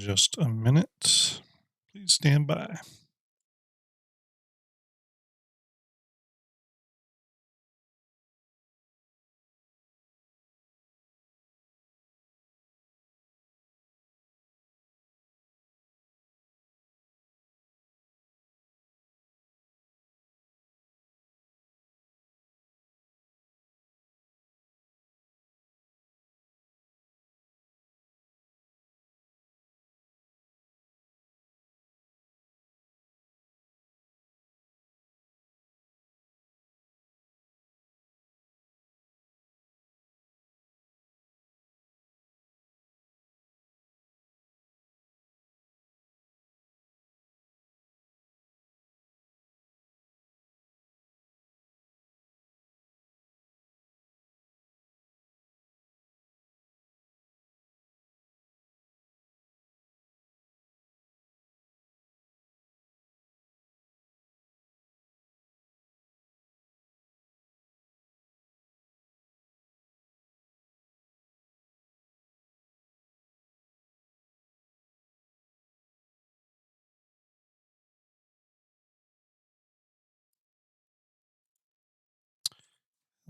Just a minute. Please stand by.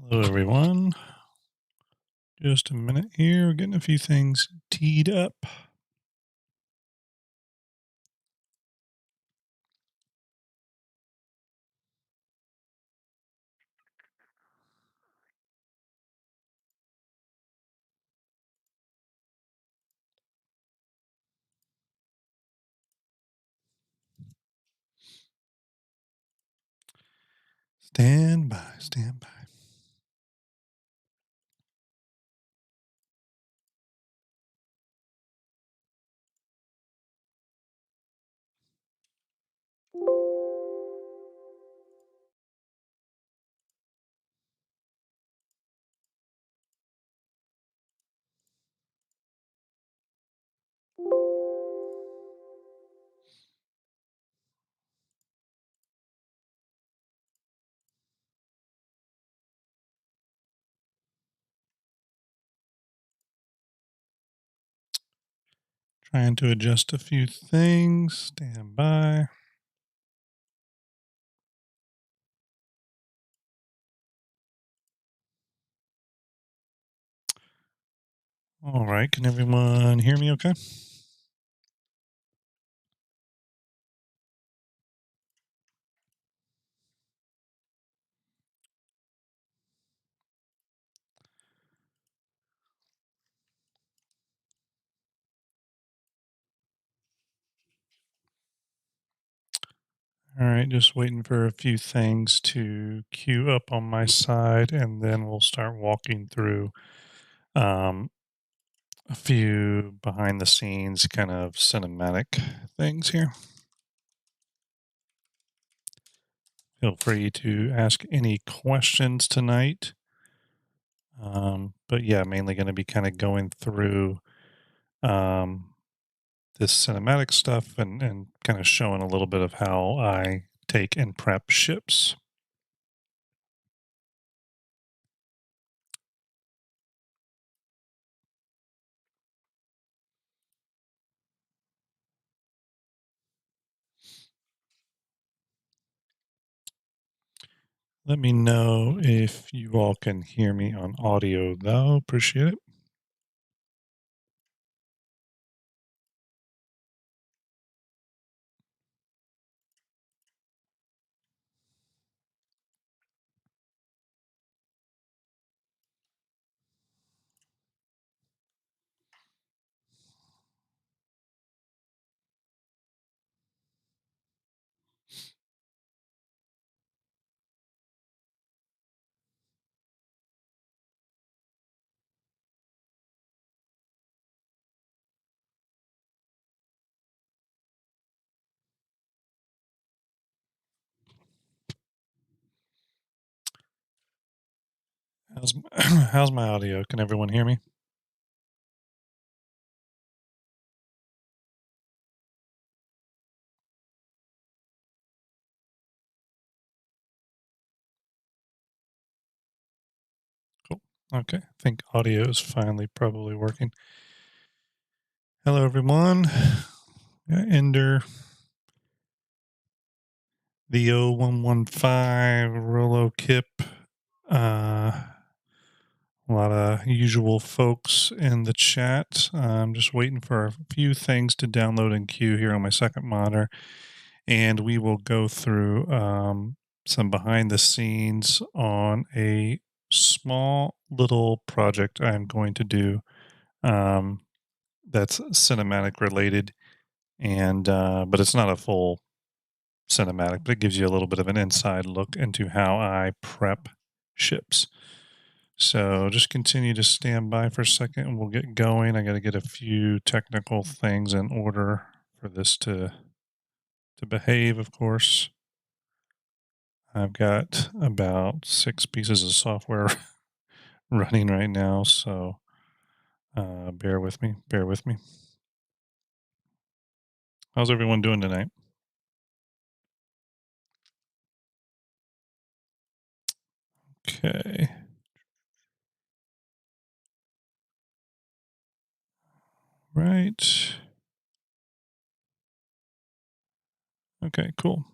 Hello, everyone. Just a minute here. We're getting a few things teed up. Stand by, stand by. Trying to adjust a few things. Stand by. All right. Can everyone hear me okay? All right. Just waiting for a few things to queue up on my side, and then we'll start walking through um, a few behind the scenes kind of cinematic things here. Feel free to ask any questions tonight. But yeah, mainly going to be kind of going through um, this cinematic stuff and kind of showing a little bit of how I take and prep ships. Let me know if you all can hear me on audio, though. Appreciate it. How's how's my audio? Can everyone hear me? Cool. Okay. I think audio is finally probably working. Hello, everyone. Ender, the 0115, Rolo Kip, a lot of usual folks in the chat. I'm just waiting for a few things to download and queue here on my second monitor, and we will go through some behind the scenes on a small little project I'm going to do um, that's cinematic related, and but it's not a full cinematic, but it gives you a little bit of an inside look into how I prep ships. So just continue to stand by for a second and we'll get going. I got to get a few technical things in order for this to behave, of course. I've got about 6 pieces of software running right now, so bear with me. Bear with me. How's everyone doing tonight? Okay. Right. Okay, cool.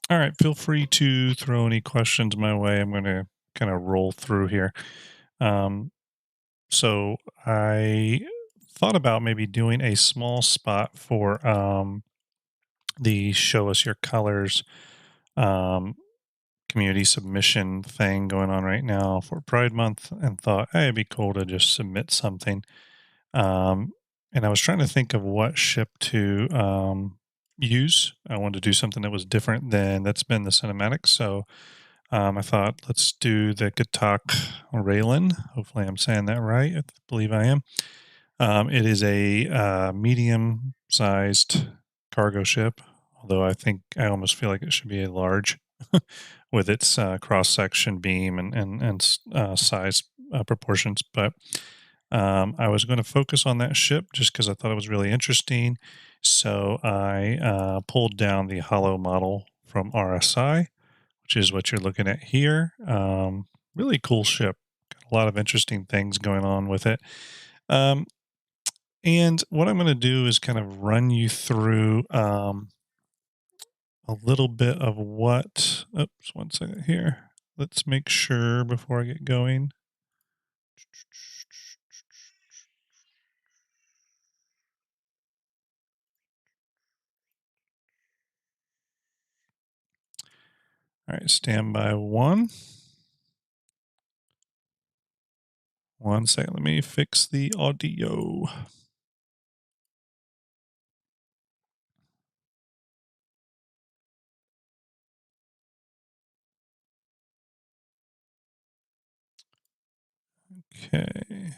All right, feel free to throw any questions my way. I'm going to kind of roll through here. Um, so I thought about maybe doing a small spot for the Show Us Your Colors um, community submission thing going on right now for Pride Month, and thought, hey, it'd be cool to just submit something. Um, and I was trying to think of what ship to use. I wanted to do something that was different than that's been the cinematic. So I thought, let's do the Gatak Raylan. Hopefully, I'm saying that right. I believe I am. It is a medium sized cargo ship, although I think I almost feel like it should be a large with its cross section beam and size proportions. But I was going to focus on that ship just because I thought it was really interesting. So I pulled down the hollow model from RSI, which is what you're looking at here. Really cool ship. Got a lot of interesting things going on with it. Um, and what I'm going to do is kind of run you through a little bit of what. Oops, one second here. Let's make sure before I get going. All right, stand by one. One second. Let me fix the audio. Okay.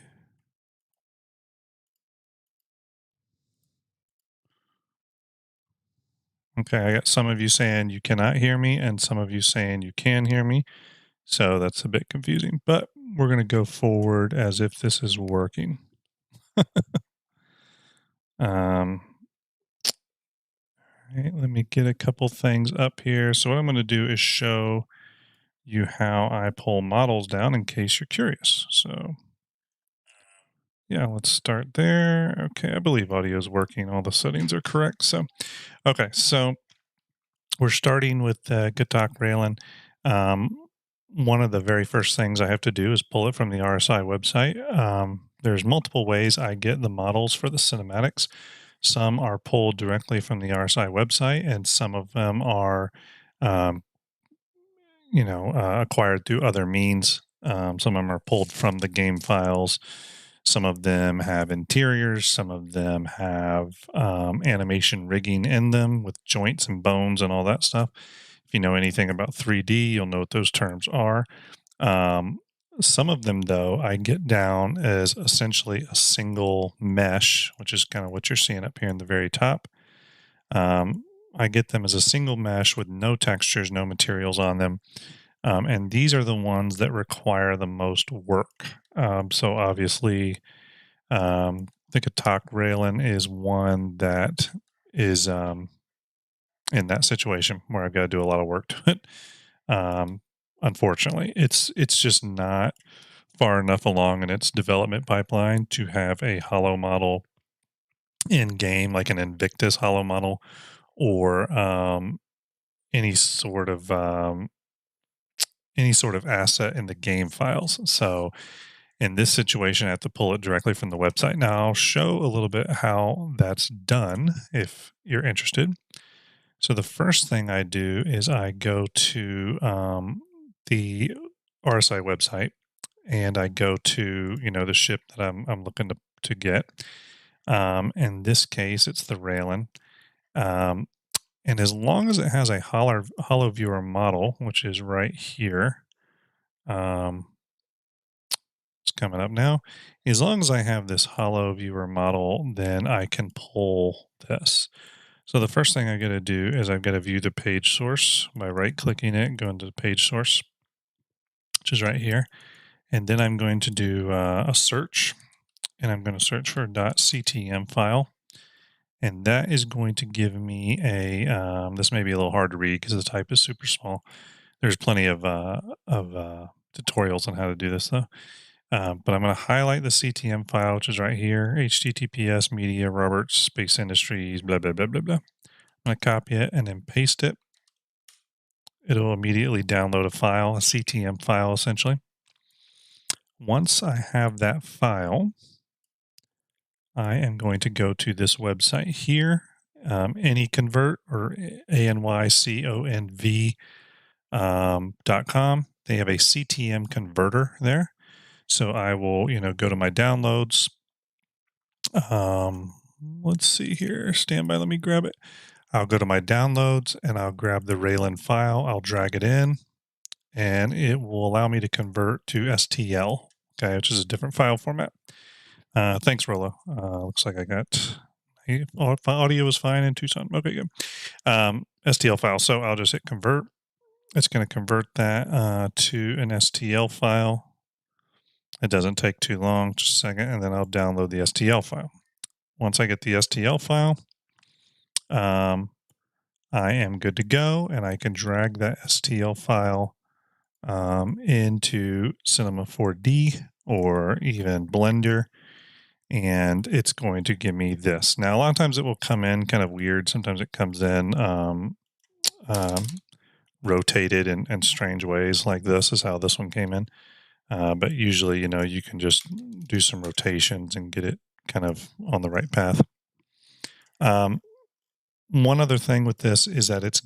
Okay, I got some of you saying you cannot hear me and some of you saying you can hear me. So that's a bit confusing, but we're going to go forward as if this is working. um, all right, let me get a couple things up here. So what I'm going to do is show you how I pull models down in case you're curious. So yeah, let's start there. Okay, I believe audio is working. All the settings are correct. So, okay, so we're starting with Gatak Raylan. Um, One of the very first things I have to do is pull it from the RSI website. There's multiple ways I get the models for the cinematics. Some are pulled directly from the RSI website, and some of them are, um, acquired through other means. Some of them are pulled from the game files. Some of them have interiors. Some of them have animation rigging in them with joints and bones and all that stuff. If you know anything about 3D, you'll know what those terms are. Um, some of them, though, I get down as essentially a single mesh, which is kind of what you're seeing up here in the very top. I get them as a single mesh with no textures, no materials on them. And these are the ones that require the most work. So obviously, the Katak Raylan is one that is in that situation where I've got to do a lot of work to it. Um, Unfortunately, it's just not far enough along in its development pipeline to have a hollow model in game, like an Invictus hollow model, or any sort of um, any sort of asset in the game files. So in this situation, I have to pull it directly from the website. Now I'll show a little bit how that's done if you're interested. So the first thing I do is I go to the RSI website and I go to the ship that I'm looking to get. In this case, it's the Raylan. Um, and as long as it has a hollow viewer model, which is right here, um, it's coming up now. As long as I have this hollow viewer model, then I can pull this. So the first thing I got to do is I've got to view the page source by right clicking it and going to the page source, which is right here. And then I'm going to do a search, and I'm going to search for .ctm file. And that is going to give me this may be a little hard to read because the type is super small. There's plenty of tutorials on how to do this though. But I'm going to highlight the CTM file, which is right here, HTTPS media, Roberts, Space Industries, blah, blah, blah, blah, blah. I'm going to copy it and then paste it. It'll immediately download a file, a CTM file, essentially. Once I have that file, I am going to go to this website here, AnyConvert or ANYCONV .com. They have a CTM converter there. So I will, go to my downloads. Let's see here. Stand by. Let me grab it. I'll go to my downloads and I'll grab the Raylan file. I'll drag it in and it will allow me to convert to STL, okay, which is a different file format. Thanks, Rollo. Looks like I got audio is fine in Tucson. Okay, good. STL file. So I'll just hit convert. It's going to convert that to an STL file. It doesn't take too long, just a second, and then I'll download the STL file. Once I get the STL file, I am good to go, and I can drag that STL file into Cinema 4D or even Blender, and it's going to give me this. Now, a lot of times it will come in kind of weird. Sometimes it comes in rotated in strange ways, like this is how this one came in. But usually, you can just do some rotations and get it kind of on the right path. One other thing with this is that it's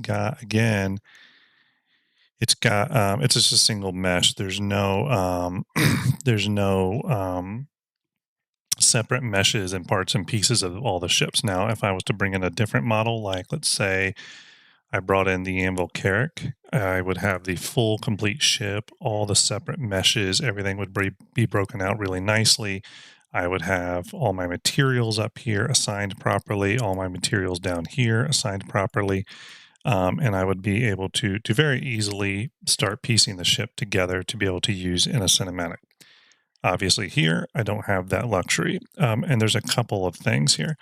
just a single mesh. There's no there's no separate meshes and parts and pieces of all the ships. Now, if I was to bring in a different model, like let's say I brought in the Anvil Carrack, I would have the full complete ship, all the separate meshes, everything would be broken out really nicely. I would have all my materials up here assigned properly, all my materials down here assigned properly, and I would be able to very easily start piecing the ship together to be able to use in a cinematic. Obviously here, I don't have that luxury, and there's a couple of things here.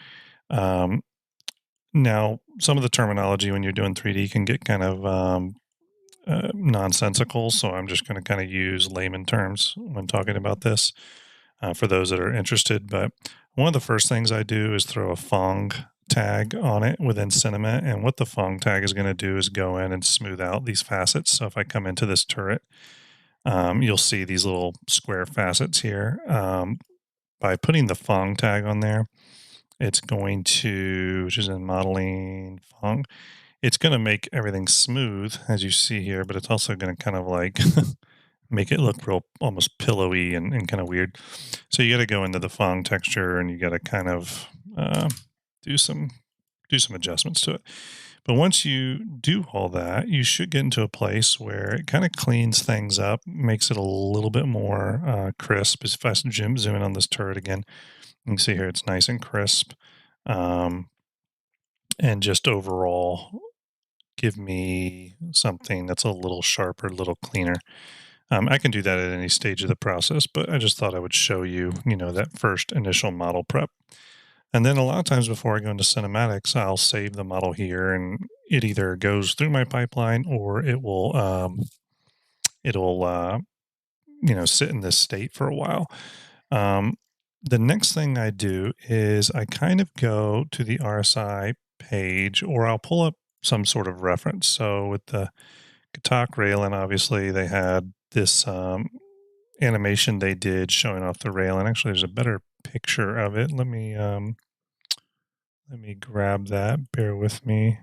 Now, some of the terminology when you're doing 3D can get kind of nonsensical, so I'm just going to kind of use layman terms when talking about this for those that are interested. But one of the first things I do is throw a Fong tag on it within Cinema, and what the Fong tag is going to do is go in and smooth out these facets. So if I come into this turret, you'll see these little square facets here. By putting the Fong tag on there, it's going to, which is in modeling Fong, it's going to make everything smooth as you see here, but it's also going to kind of like make it look real almost pillowy and kind of weird. So you got to go into the Fong texture and you got to kind of do some adjustments to it. But once you do all that, you should get into a place where it kind of cleans things up, makes it a little bit more crisp. If I zoom in on this turret again, you can see here it's nice and crisp. And just overall give me something that's a little sharper, a little cleaner. I can do that at any stage of the process, but I just thought I would show you, that first initial model prep. And then a lot of times before I go into cinematics, I'll save the model here and it either goes through my pipeline or it'll sit in this state for a while. Um, the next thing I do is I kind of go to the RSI page, or I'll pull up some sort of reference. So with the Katak Railing, obviously they had this animation they did showing off the rail, and actually there's a better picture of it. Let me grab that. Bear with me.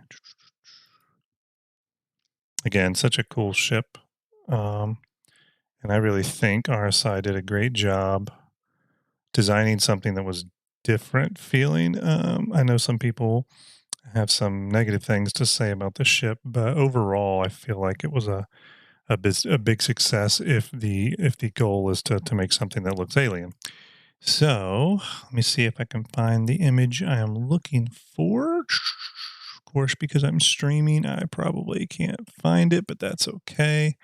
Again, such a cool ship. Um, and I really think RSI did a great job designing something that was different feeling. I know some people have some negative things to say about the ship, but overall, I feel like it was a big success if the goal is to make something that looks alien. So let me see if I can find the image I am looking for. Of course, because I'm streaming, I probably can't find it, but that's okay.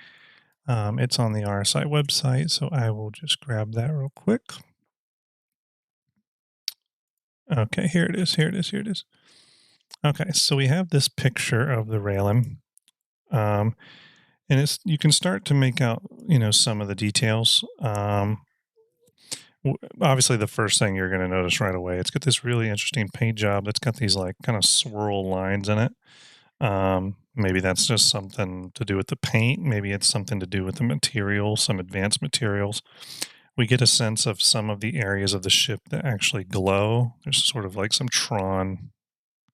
It's on the RSI website, so I will just grab that real quick. Okay, here it is. Here it is. Here it is. Okay, so we have this picture of the railing, um, and it's you can start to make out, some of the details. Obviously, the first thing you're going to notice right away, it's got this really interesting paint job that's got these like kind of swirl lines in it. Maybe that's just something to do with the paint. Maybe it's something to do with the material, some advanced materials. We get a sense of some of the areas of the ship that actually glow. There's sort of like some Tron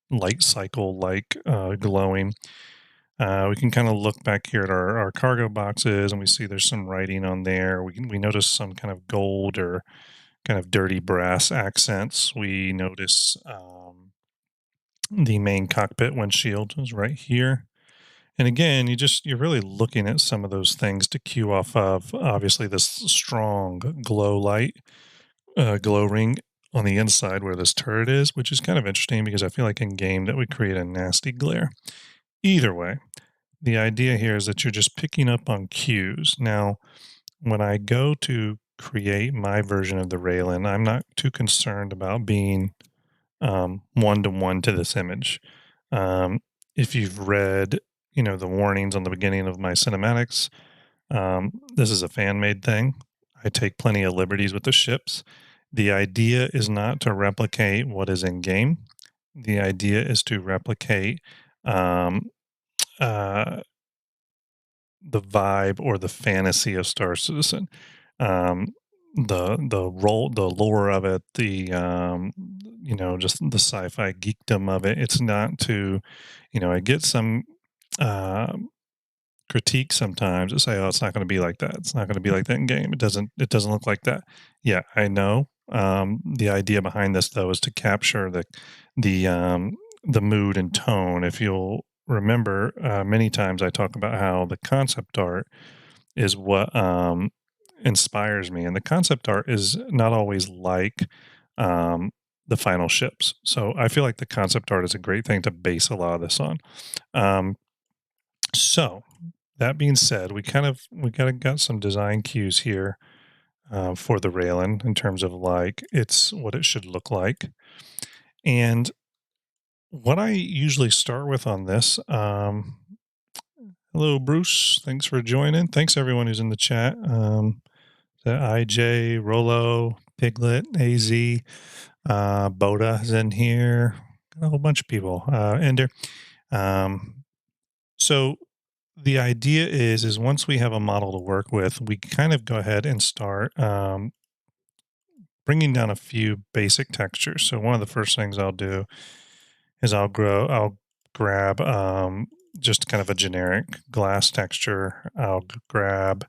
light cycle like glowing. We can kind of look back here at our cargo boxes, and we see there's some writing on there. We notice some kind of gold or kind of dirty brass accents. We notice the main cockpit windshield is right here. And again, you're really looking at some of those things to cue off of. Obviously, this strong glow light, glow ring on the inside where this turret is, which is kind of interesting because I feel like in game that would create a nasty glare. Either way, the idea here is that you're just picking up on cues. Now, when I go to create my version of the Raylan, I'm not too concerned about being one to one to this image. Um, if you've read, the warnings on the beginning of my cinematics, this is a fan made thing. I take plenty of liberties with the ships. The idea is not to replicate what is in game. The idea is to replicate um, uh, the vibe or the fantasy of Star Citizen. Um, the lore of it, just the sci-fi geekdom of it. It's not to, I get some um critique sometimes that say, "Oh, it's not going to be like that. It's not going to be like that in game. It doesn't look like that." Yeah, I know. The idea behind this though is to capture the mood and tone. If you'll remember, many times I talk about how the concept art is what inspires me, and the concept art is not always like um, the final ships. So I feel like the concept art is a great thing to base a lot of this on. Um, so that being said, we got some design cues here for the Raylan in terms of like it's what it should look like. And what I usually start with on this, hello Bruce, thanks for joining. Thanks everyone who's in the chat. The IJ, Rolo, Piglet, AZ, Boda is in here. Got a whole bunch of people. Ender. Um, so the idea is once we have a model to work with, we kind of go ahead and start bringing down a few basic textures. So one of the first things I'll do is I'll grab just kind of a generic glass texture. I'll grab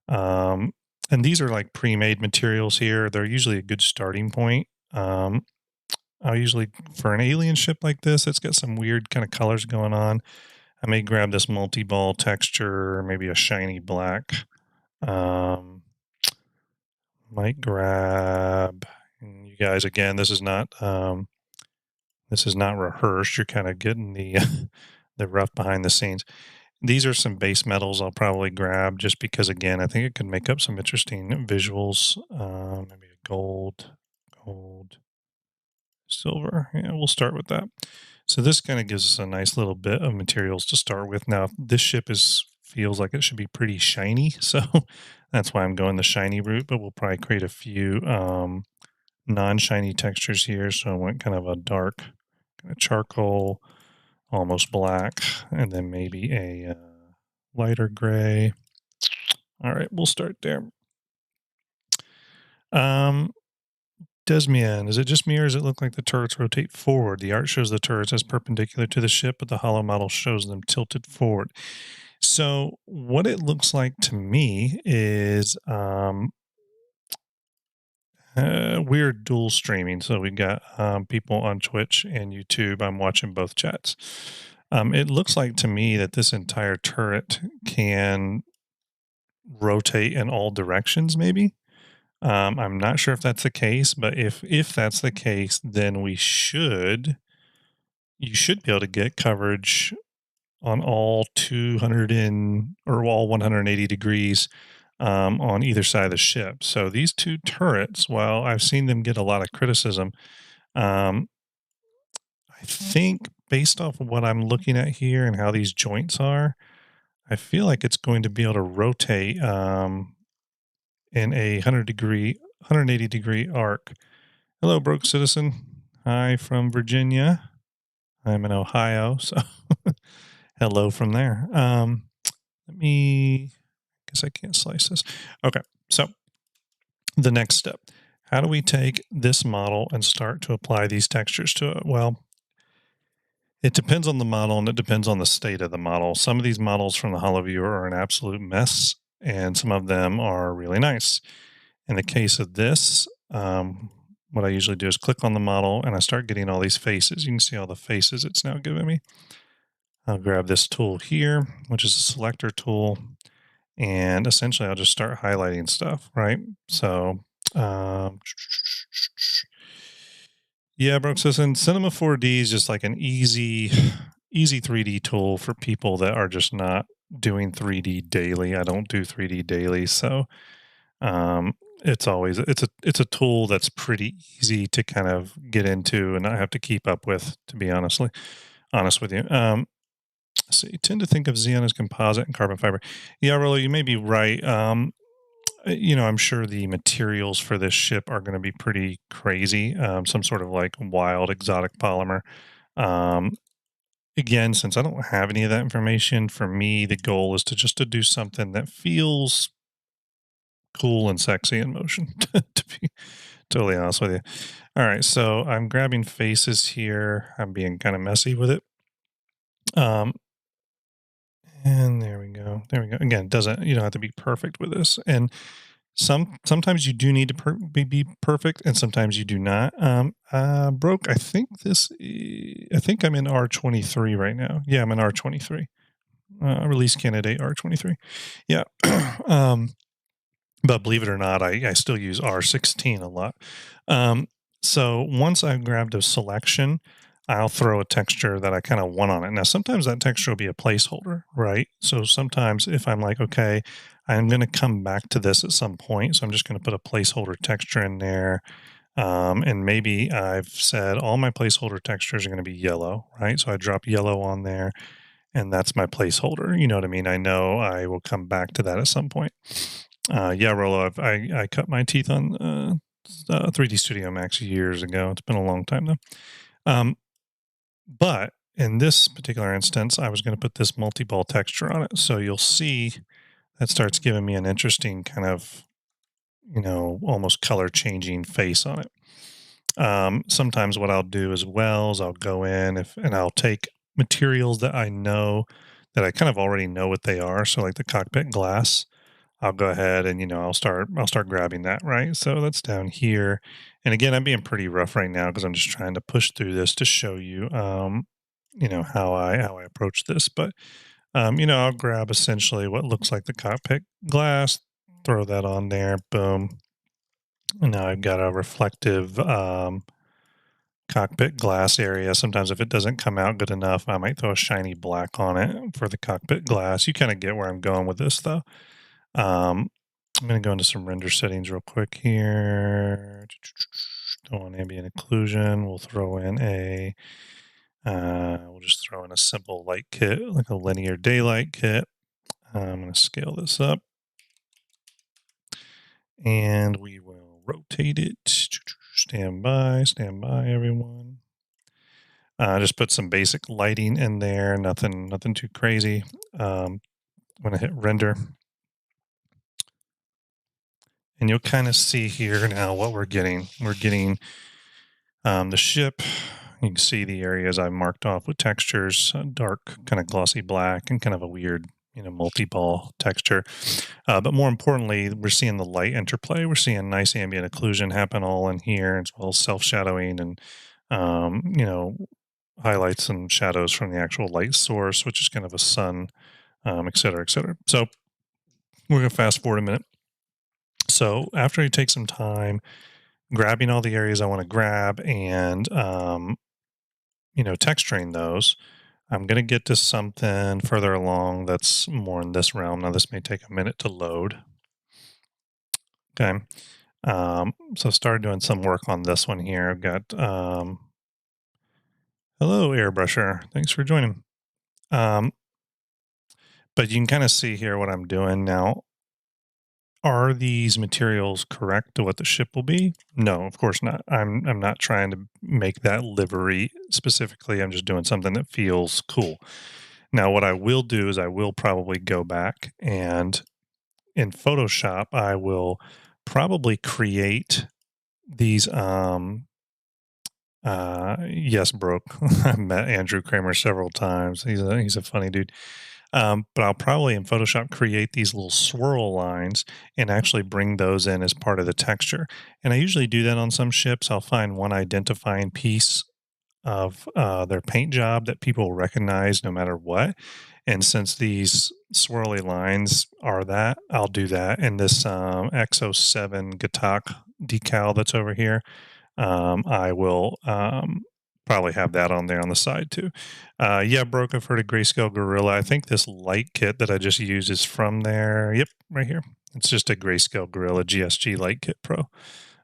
um, and these are like pre-made materials here. They're usually a good starting point. I'll usually for an alien ship like this, it's got some weird kind of colors going on. I may grab this multi-ball texture, maybe a shiny black. Um, might grab. And you guys, again, this is not rehearsed. You're kind of getting the the rough behind the scenes. These are some base metals I'll probably grab just because, again, I think it could make up some interesting visuals. Maybe a gold, silver. Yeah, we'll start with that. So this kind of gives us a nice little bit of materials to start with. Now, this ship is feels like it should be pretty shiny. So that's why I'm going the shiny route, but we'll probably create a few non-shiny textures here. So I went kind of a dark kind of charcoal, almost black, and then maybe a lighter gray. All right, we'll start there. Does it just me or does it look like the turrets rotate forward? The art shows the turrets as perpendicular to the ship, but the hollow model shows them tilted forward. So what it looks like to me is we're dual streaming. So we've got people on Twitch and YouTube. I'm watching both chats. It looks like to me that this entire turret can rotate in all directions, maybe. I'm not sure if that's the case, but if that's the case, then you should be able to get coverage on all 200 or all 180 degrees on either side of the ship. So these two turrets, while I've seen them get a lot of criticism, um, I think based off of what I'm looking at here and how these joints are, I feel like it's going to be able to rotate in a 180 degree arc. Hello, broke citizen. Hi from Virginia. I'm in Ohio, so hello from there. Let me. Guess I can't slice this. Okay, so the next step. How do we take this model and start to apply these textures to it? Well, it depends on the model and it depends on the state of the model. Some of these models from the HoloViewer are an absolute mess, and some of them are really nice. In the case of this, what I usually do is click on the model and I start getting all these faces. You can see all the faces it's now giving me. I'll grab this tool here, which is a selector tool, and essentially I'll just start highlighting stuff, right? So, um, yeah, Brooke says in Cinema 4D is just like an easy 3D tool for people that are just not doing 3D daily. I don't do 3D daily, so it's a tool that's pretty easy to kind of get into and not have to keep up with, to be honest with you. So you tend to think of Xeon as composite and carbon fiber. Yeah, Rollo, you may be right. I'm sure the materials for this ship are going to be pretty crazy. Some sort of like wild exotic polymer. Um, Again, since I don't have any of that information, for me, the goal is to do something that feels cool and sexy in motion, to be totally honest with you. All right, so I'm grabbing faces here. I'm being kind of messy with it. Um, and there we go. There we go. Again, doesn't you don't have to be perfect with this. And sometimes you do need to be perfect, and sometimes you do not. Broke. I think I'm in R23 right now. Yeah, I'm in R23. Release candidate R23. Yeah. um, but believe it or not, I still use R16 a lot. Um, so once I've grabbed a selection, I'll throw a texture that I kind of want on it. Now, sometimes that texture will be a placeholder, right? So sometimes if I'm like, okay, I'm going to come back to this at some point, so I'm just going to put a placeholder texture in there. And maybe I've said all my placeholder textures are going to be yellow, right? So I drop yellow on there, and that's my placeholder. You know what I mean? I know I will come back to that at some point. Yeah, Rolo, I cut my teeth on 3D Studio Max years ago. It's been a long time though. But in this particular instance, I was going to put this multi-ball texture on it. So you'll see that starts giving me an interesting kind of, almost color changing face on it. Sometimes what I'll do as well is I'll go in and I'll take materials that I know that I kind of already know what they are. So like the cockpit glass, I'll go ahead and I'll start grabbing that, right? So that's down here. And again, I'm being pretty rough right now because I'm just trying to push through this to show you how I approach this. But I'll grab essentially what looks like the cockpit glass, throw that on there, boom. And now I've got a reflective cockpit glass area. Sometimes if it doesn't come out good enough, I might throw a shiny black on it for the cockpit glass. You kind of get where I'm going with this though. Um, I'm going to go into some render settings real quick here. Throw on ambient occlusion. We'll just throw in a simple light kit, like a linear daylight kit. I'm going to scale this up and we will rotate it. Stand by, everyone. Just put some basic lighting in there, nothing too crazy. I'm going to hit render. And you'll kind of see here now what we're getting. We're getting the ship. You can see the areas I marked off with textures, dark, kind of glossy black, and kind of a weird, multi-ball texture. But more importantly, we're seeing the light interplay. We're seeing nice ambient occlusion happen all in here, as well as self-shadowing and, highlights and shadows from the actual light source, which is kind of a sun, et cetera, et cetera. So we're going to fast forward a minute. So after you take some time grabbing all the areas I want to grab and, texturing those, I'm going to get to something further along that's more in this realm. Now, this may take a minute to load. Okay. So I started doing some work on this one here. I've got, hello, Airbrusher. Thanks for joining. But you can kind of see here what I'm doing now. Are these materials correct to what the ship will be? No, of course not. I'm not trying to make that livery specifically. I'm just doing something that feels cool. Now, what I will do is I will probably go back and in Photoshop, I will probably create these yes, broke. I've met Andrew Kramer several times. He's a funny dude. But I'll probably in Photoshop create these little swirl lines and actually bring those in as part of the texture. And I usually do that on some ships. I'll find one identifying piece of their paint job that people recognize no matter what. And since these swirly lines are that, I'll do that. And this XO7 Gatak decal that's over here, I will probably have that on there on the side too. Yeah, Broke, I've heard of Grayscale Gorilla. I think this light kit that I just used is from there. Yep, right here. It's just a Grayscale Gorilla GSG Light Kit Pro.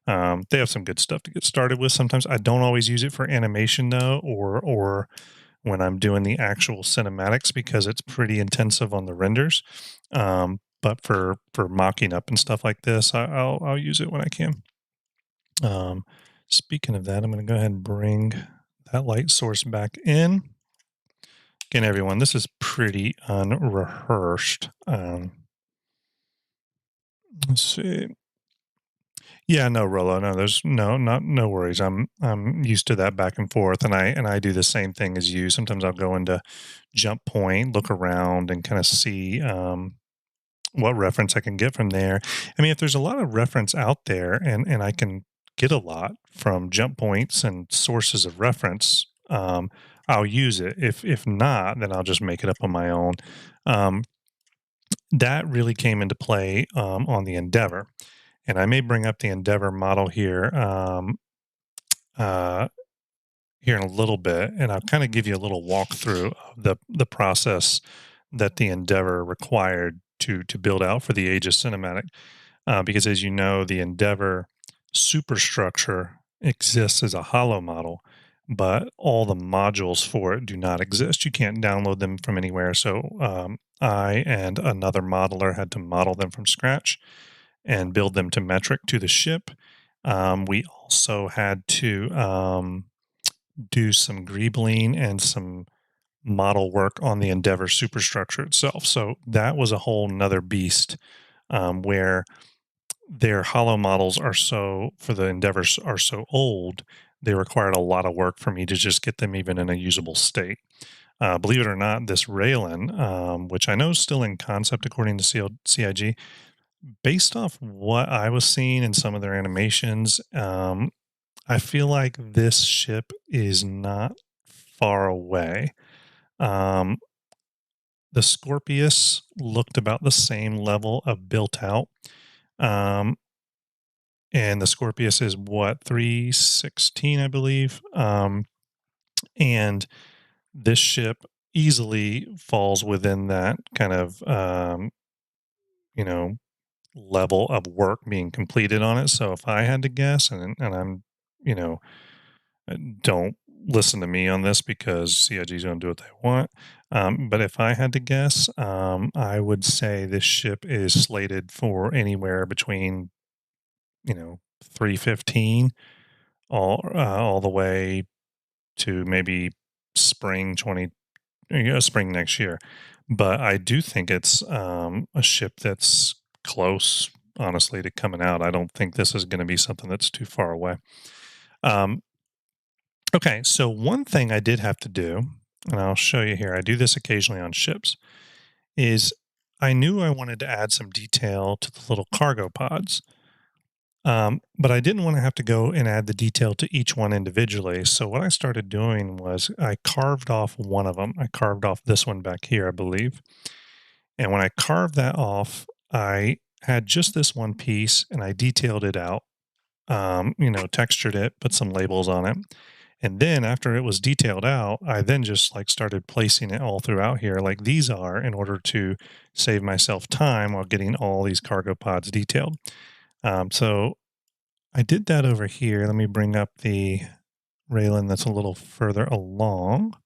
They have some good stuff to get started with. Sometimes I don't always use it for animation though, or when I'm doing the actual cinematics because it's pretty intensive on the renders. But for mocking up and stuff like this, I'll use it when I can. Speaking of that, I'm going to go ahead and bring that light source back in. Again, everyone, this is pretty unrehearsed. Let's see. Yeah, no, Rolo, no, there's no worries. I'm used to that back and forth, and I do the same thing as you. Sometimes I'll go into Jump Point, look around, and kind of see what reference I can get from there. I mean, if there's a lot of reference out there, and I can get a lot from jump points and sources of reference, I'll use it. If not, then I'll just make it up on my own. That really came into play on the Endeavor. And I may bring up the Endeavor model here here in a little bit, and I'll kind of give you a little walkthrough of the process that the Endeavor required to build out for the Aegis cinematic. Because as you know, the Endeavor Superstructure exists as a hollow model, but all the modules for it do not exist. You can't download them from anywhere. So I and another modeler had to model them from scratch and build them to metric to the ship. We also had to do some greebling and some model work on the Endeavor superstructure itself. So that was a whole nother beast where their hollow models are for the Endeavors are so old, they required a lot of work for me to just get them even in a usable state. Believe it or not, this Raylan, which I know is still in concept according to CIG, based off what I was seeing in some of their animations, I feel like this ship is not far away. The Scorpius looked about the same level of built out. And the Scorpius is what, 316, I believe. And this ship easily falls within that kind of, level of work being completed on it. So if I had to guess, and I'm, you know, don't listen to me on this because CIG is going to do what they want. But if I had to guess, I would say this ship is slated for anywhere between, 315 all the way to maybe spring 20, spring next year. But I do think it's a ship that's close, honestly, to coming out. I don't think this is going to be something that's too far away. Um, okay, so one thing I did have to do, and I'll show you here, I do this occasionally on ships, is I knew I wanted to add some detail to the little cargo pods. But I didn't want to have to go and add the detail to each one individually. So what I started doing was I carved off one of them. I carved off this one back here, I believe. And when I carved that off, I had just this one piece and I detailed it out, textured it, put some labels on it. And then after it was detailed out, I then just like started placing it all throughout here, like these are, in order to save myself time while getting all these cargo pods detailed. So I did that over here. Let me bring up the railing that's a little further along.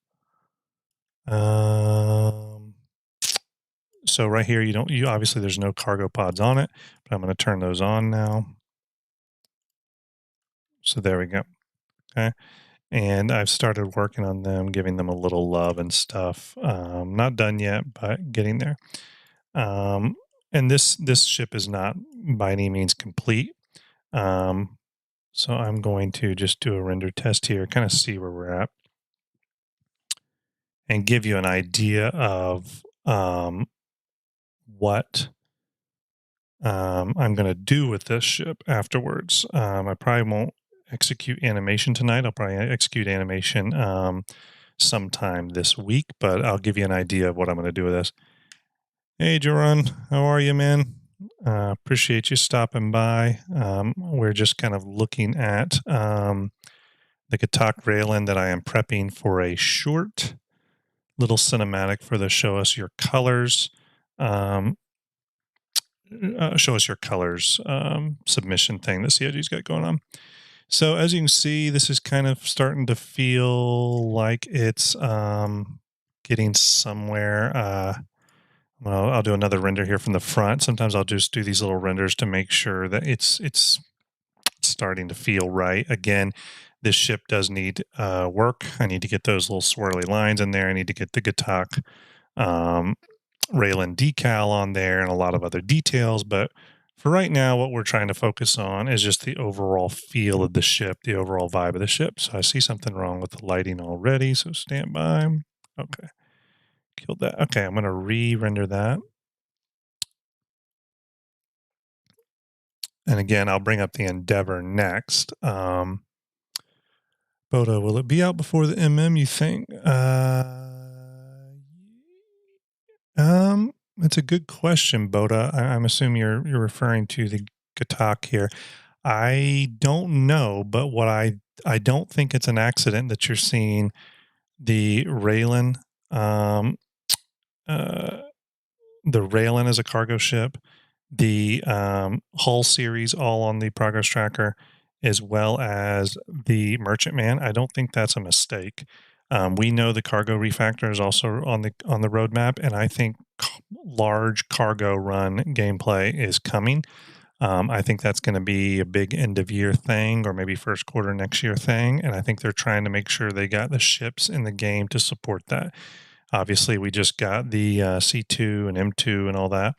So right here, you obviously there's no cargo pods on it, but I'm going to turn those on now. So there we go. Okay. And I've started working on them, giving them a little love and stuff. Not done yet, but getting there. Um, and this ship is not by any means complete. Um, so I'm going to just do a render test here, kind of see where we're at, and give you an idea of what I'm going to do with this ship afterwards. I probably won't execute animation tonight. I'll probably execute animation sometime this week, but I'll give you an idea of what I'm going to do with this. Hey, Jaron, how are you, man? Appreciate you stopping by. We're just kind of looking at the Katak railing that I am prepping for a short little cinematic for the show us your colors. Show us your colors submission thing that CIG's got going on. So as you can see, this is kind of starting to feel like it's getting somewhere. Well, I'll do another render here from the front. Sometimes I'll just do these little renders to make sure that it's starting to feel right. Again, this ship does need work. I need to get those little swirly lines in there. I need to get the Gatak railing decal on there and a lot of other details. But for right now, what we're trying to focus on is just the overall feel of the ship, the overall vibe of the ship. So I see something wrong with the lighting already. So stand by. Okay. Killed that. Okay. I'm going to re-render that. And again, I'll bring up the Endeavor next. Bodo, will it be out before the MM, you think? It's a good question, Boda. I'm assuming you're referring to the Gatak here. I don't know, but I don't think it's an accident that you're seeing the Raylan, uh, the Raylan as a cargo ship, the Hull series all on the progress tracker, as well as the Merchantman. I don't think that's a mistake. We know the cargo refactor is also on the roadmap, and I think large cargo run gameplay is coming. I think that's going to be a big end of year thing, or maybe first quarter next year thing. And I think they're trying to make sure they got the ships in the game to support that. Obviously, we just got the C2 and M2 and all that,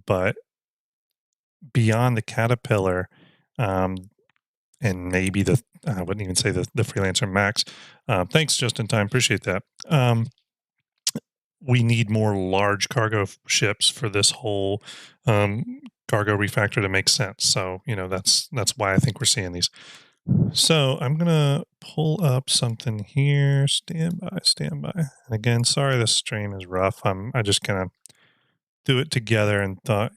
but beyond the Caterpillar, um, and maybe I wouldn't even say the Freelancer Max. Thanks, just in time. Appreciate that. We need more large cargo ships for this whole cargo refactor to make sense. So that's why I think we're seeing these. So I'm gonna pull up something here. Stand by, stand by. And again, sorry this stream is rough. I just kind of do it together and thought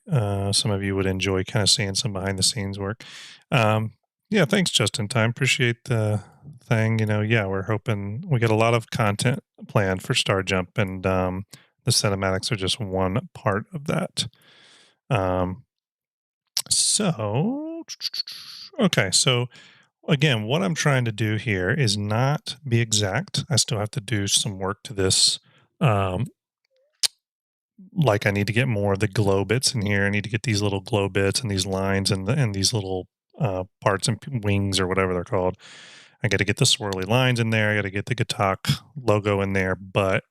some of you would enjoy kind of seeing some behind the scenes work. Yeah, thanks, just in time. Appreciate the thing. Yeah, we're hoping we get a lot of content planned for STARJUMP, and the cinematics are just one part of that. So, okay, so again, what I'm trying to do here is not be exact. I still have to do some work to this Um, like I need to get more of the glow bits in here. I need to get these little glow bits and these lines and these little parts and wings or whatever they're called. I got to get the swirly lines in there. I got to get the Gatak logo in there, but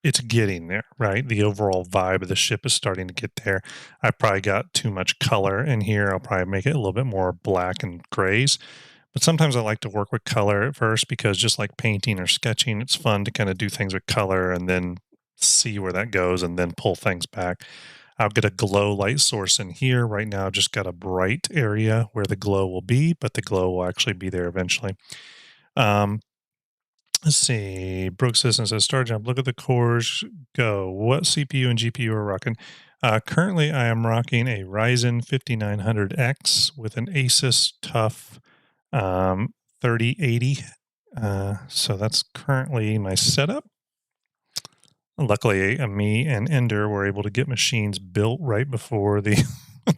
it's getting there, right? The overall vibe of the ship is starting to get there. I probably got too much color in here. I'll probably make it a little bit more black and grays. But sometimes I like to work with color at first because just like painting or sketching, it's fun to kind of do things with color and then see where that goes and then pull things back. I'll get a glow light source in here. Right now, I've just got a bright area where the glow will be, but the glow will actually be there eventually. Um, let's see. Brooks says, StarJump, look at the cores go. What CPU and GPU are rocking? Currently, I am rocking a Ryzen 5900X with an Asus TUF 3080. So that's currently my setup. Luckily, me and Ender were able to get machines built right before the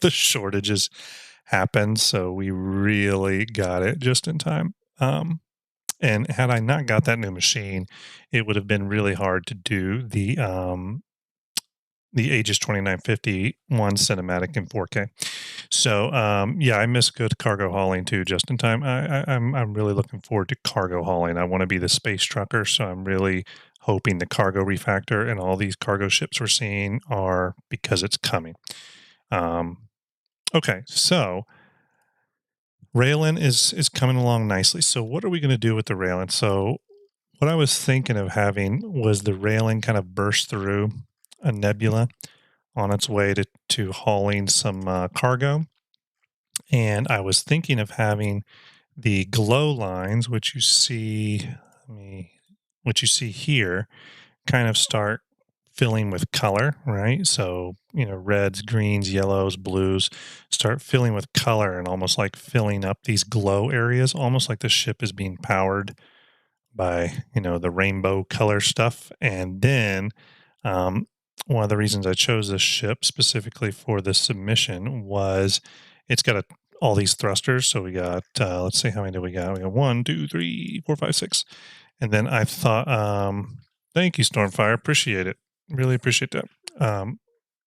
the shortages happened, so we really got it just in time. And had I not got that new machine, it would have been really hard to do the Aegis 2951 cinematic in 4K. So yeah, I miss good cargo hauling too, just in time. I'm really looking forward to cargo hauling. I want to be the space trucker, so I'm really hoping the cargo refactor and all these cargo ships we're seeing are because it's coming. Um, okay, so Raylan is coming along nicely. So what are we going to do with the Raylan? So what I was thinking of having was the railing kind of burst through a nebula on its way to hauling some cargo. And I was thinking of having the glow lines, which you see, which you see here, kind of start filling with color, right? So, reds, greens, yellows, blues start filling with color and almost like filling up these glow areas, almost like the ship is being powered by, the rainbow color stuff. And then, um, one of the reasons I chose this ship specifically for this submission was it's got all these thrusters. So we got, let's see, how many do we got? We got 1, 2, 3, 4, 5, 6. And then I thought, thank you, Stormfire. Appreciate it. Really appreciate that.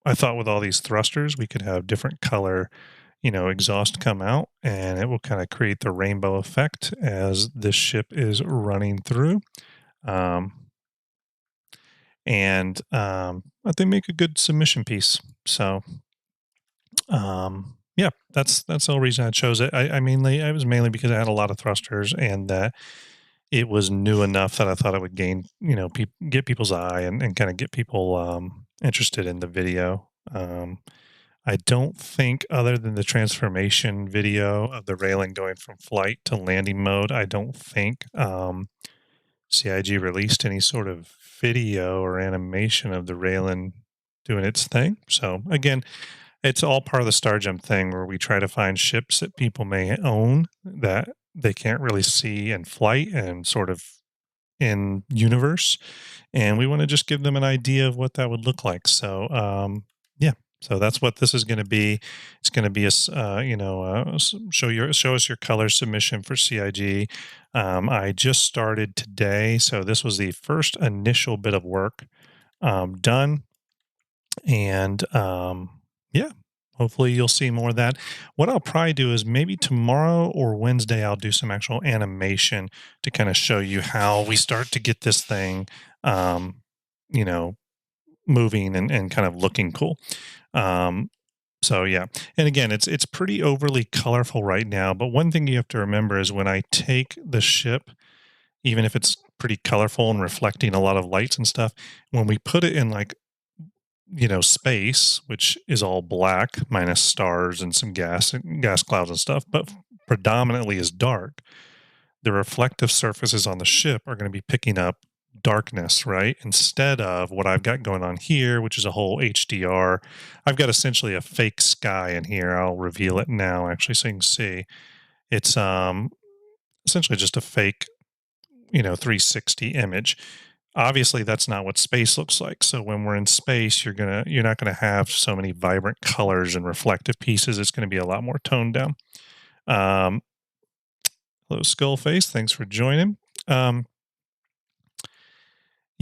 I thought with all these thrusters, we could have different color, exhaust come out and it will kind of create the rainbow effect as this ship is running through. Um, and they make a good submission piece. So, yeah, that's the whole reason I chose it. It was mainly because I had a lot of thrusters and that it was new enough that I thought it would gain, get people's eye and kind of get people interested in the video. I don't think, other than the transformation video of the railing going from flight to landing mode, I don't think CIG released any sort of video or animation of the railing doing its thing. So again, it's all part of the StarJump thing where we try to find ships that people may own that they can't really see in flight and sort of in universe, and we want to just give them an idea of what that would look like. So yeah, so that's what this is going to be. It's going to be show us your color submission for CIG. I just started today, so this was the first initial bit of work done, and yeah, hopefully you'll see more of that. What I'll probably do is maybe tomorrow or Wednesday, I'll do some actual animation to kind of show you how we start to get this thing, um, you know, moving and kind of looking cool. Um, so yeah, and again, it's pretty overly colorful right now. But one thing you have to remember is when I take the ship, even if it's pretty colorful and reflecting a lot of lights and stuff, when we put it in like space, which is all black minus stars and some gas clouds and stuff, but predominantly is dark. The reflective surfaces on the ship are going to be picking up darkness, right? Instead of what I've got going on here, which is a whole HDR. I've got essentially a fake sky in here. I'll reveal it now, actually, so you can see. It's essentially just a fake 360 image. Obviously that's not what space looks like. So when we're in space, you're not gonna have so many vibrant colors and reflective pieces. It's going to be a lot more toned down. um hello Skullface, thanks for joining. um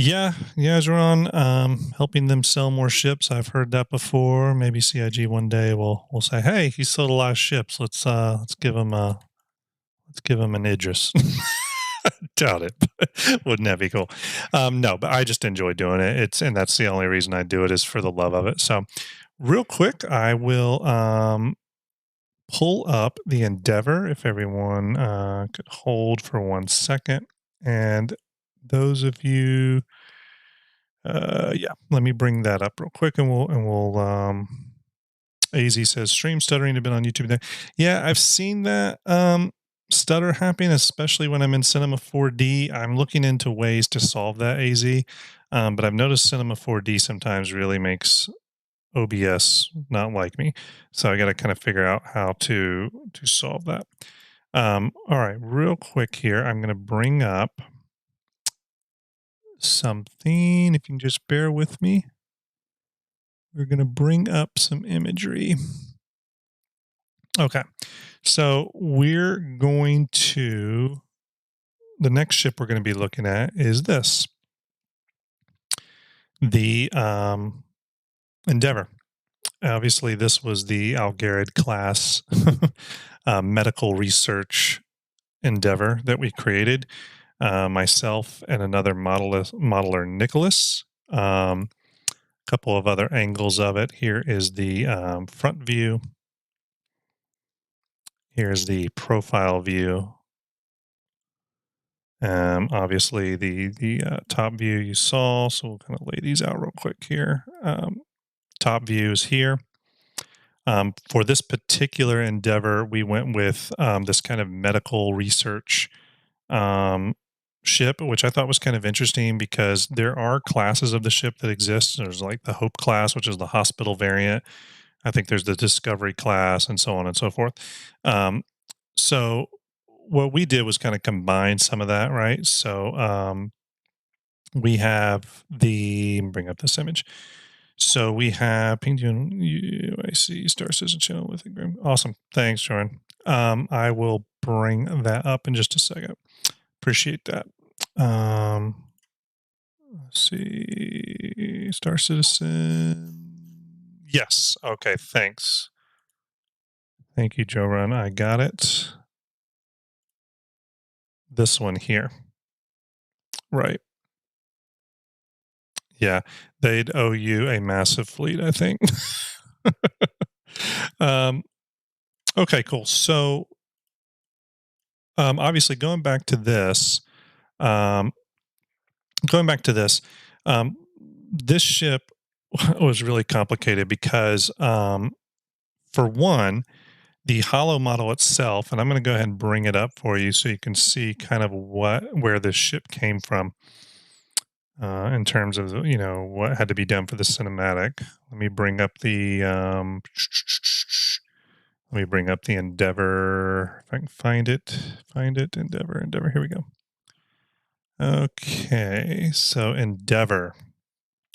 Yeah, Zeron, helping them sell more ships. I've heard that before. Maybe CIG one day will say, "Hey, he sold a lot of ships. Let's give him an Idris." Doubt it. But wouldn't that be cool? No, but I just enjoy doing it. And that's the only reason I do it is for the love of it. So, real quick, I will pull up the Endeavor if everyone could hold for 1 second. And those of you, yeah, let me bring that up real quick, and we'll. AZ says stream stuttering have been on YouTube. Yeah, I've seen that stutter happening, especially when I'm in Cinema 4D. I'm looking into ways to solve that, AZ. But I've noticed Cinema 4D sometimes really makes OBS not like me, so I got to kind of figure out how to solve that. All right, real quick here, I'm going to bring up something. If you can just bear with me, we're going to bring up some imagery. Okay, so we're going to the next ship we're going to be looking at is this, the Endeavor. Obviously, this was the Algarid class medical research Endeavor that we created. Myself and another modeler, Nicholas. A couple of other angles of it. Here is the front view. Here's the profile view. Obviously, the top view you saw. So we'll kind of lay these out real quick here. Top view is here. For this particular Endeavor, we went with this kind of medical research ship, which I thought was kind of interesting because there are classes of the ship that exist. There's like the Hope class, which is the hospital variant. I think there's the Discovery class, and so on and so forth. So what we did was kind of combine some of that, right? So we have bring up this image. So we have pinged you on UIC Star Citizen channel with it. Awesome. Thanks, Jordan. I will bring that up in just a second. Appreciate that. Let's see. Star Citizen. Yes. Okay. Thanks. Thank you, Joe Run. I got it. This one here. Right. Yeah. They'd owe you a massive fleet, I think. Okay, cool. So, obviously, going back to this, um, going back to this, this ship was really complicated because, for one, the hollow model itself, and I'm going to go ahead and bring it up for you so you can see kind of where this ship came from in terms of what had to be done for the cinematic. Let me bring up the Endeavor. If I can find it, Endeavor. Here we go. Okay, so Endeavor.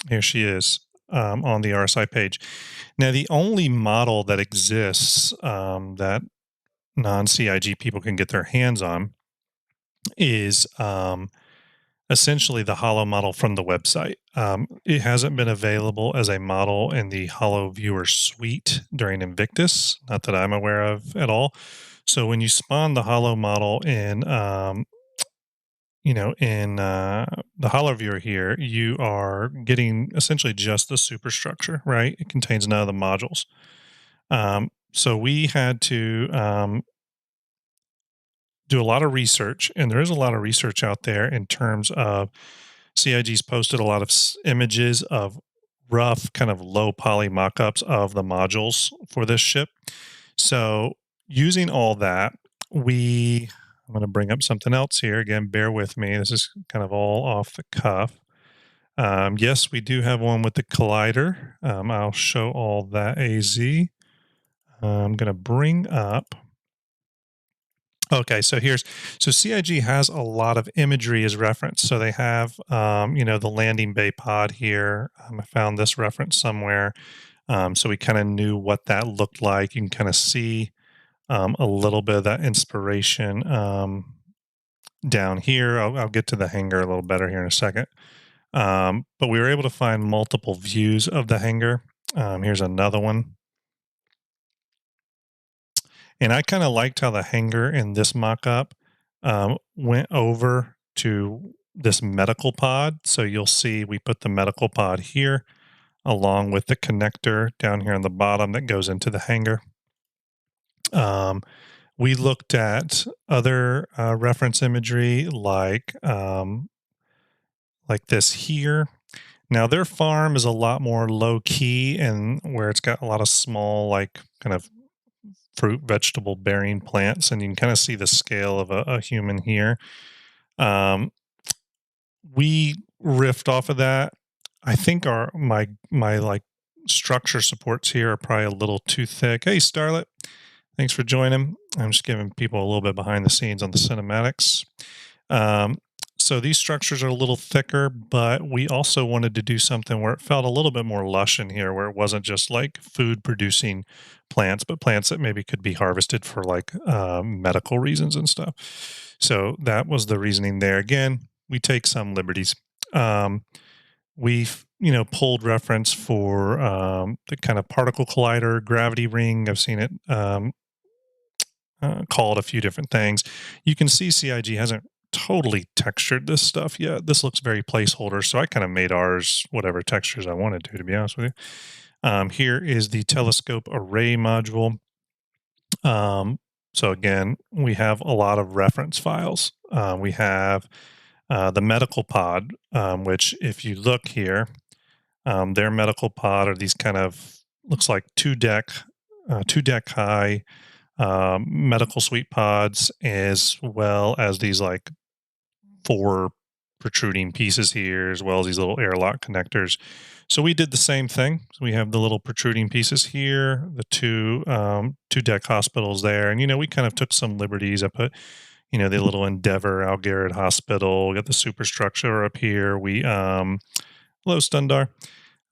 Here she is on the RSI page. Now, the only model that exists that non-CIG people can get their hands on is essentially the Hollow model from the website. It hasn't been available as a model in the Hollow Viewer suite during Invictus, not that I'm aware of at all. So when you spawn the Hollow model in the Hollow Viewer here, you are getting essentially just the superstructure, right? It contains none of the modules. So we had to do a lot of research, and there is a lot of research out there in terms of CIG's posted a lot of images of rough, kind of low poly mock-ups of the modules for this ship. So using all that, I'm going to bring up something else here. Again, bear with me. This is kind of all off the cuff. Yes, we do have one with the collider. I'll show all that AZ. I'm going to bring up. Okay, so CIG has a lot of imagery as reference. So they have, the landing bay pod here. I found this reference somewhere. So we kind of knew what that looked like. You can kind of see a little bit of that inspiration down here. I'll get to the hangar a little better here in a second. But we were able to find multiple views of the hangar. Here's another one. And I kind of liked how the hangar in this mock-up went over to this medical pod. So you'll see we put the medical pod here along with the connector down here on the bottom that goes into the hangar. We looked at other reference imagery like this here. Now their farm is a lot more low key and where it's got a lot of small, like kind of fruit, vegetable bearing plants, and you can kind of see the scale of a human here. We riffed off of that. I think my like structure supports here are probably a little too thick. Hey, Starlet, thanks for joining. I'm just giving people a little bit behind the scenes on the cinematics. So these structures are a little thicker, but we also wanted to do something where it felt a little bit more lush in here, where it wasn't just like food producing plants, but plants that maybe could be harvested for like medical reasons and stuff. So that was the reasoning there. Again, we take some liberties. We've pulled reference for the kind of particle collider, gravity ring. I've seen it called a few different things. You can see CIG hasn't totally textured this stuff yet. This looks very placeholder, so I kind of made ours whatever textures I wanted to be honest with you. Here is the telescope array module. So again, we have a lot of reference files. We have the medical pod, which if you look here, their medical pod are these kind of, looks like two deck high medical suite pods, as well as these like 4 protruding pieces here, as well as these little airlock connectors. So we did the same thing. So we have the little protruding pieces here, the two deck hospitals there, and we kind of took some liberties. I put the little Endeavor Algarad Hospital. We got the Superstructure up here. Hello Stundar.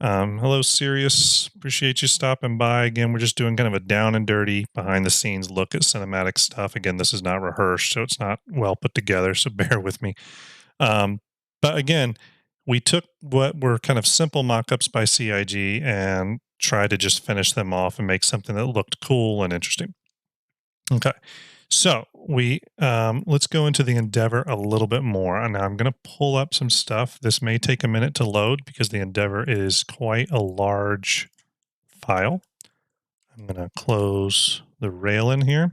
Hello Sirius. Appreciate you stopping by. Again, we're just doing kind of a down and dirty behind the scenes look at cinematic stuff. Again, this is not rehearsed, so it's not well put together, so bear with me. But again, we took what were kind of simple mock-ups by CIG and tried to just finish them off and make something that looked cool and interesting. Okay. So let's go into the Endeavor a little bit more. And now I'm going to pull up some stuff. This may take a minute to load because the Endeavor is quite a large file. I'm going to close the rail in here.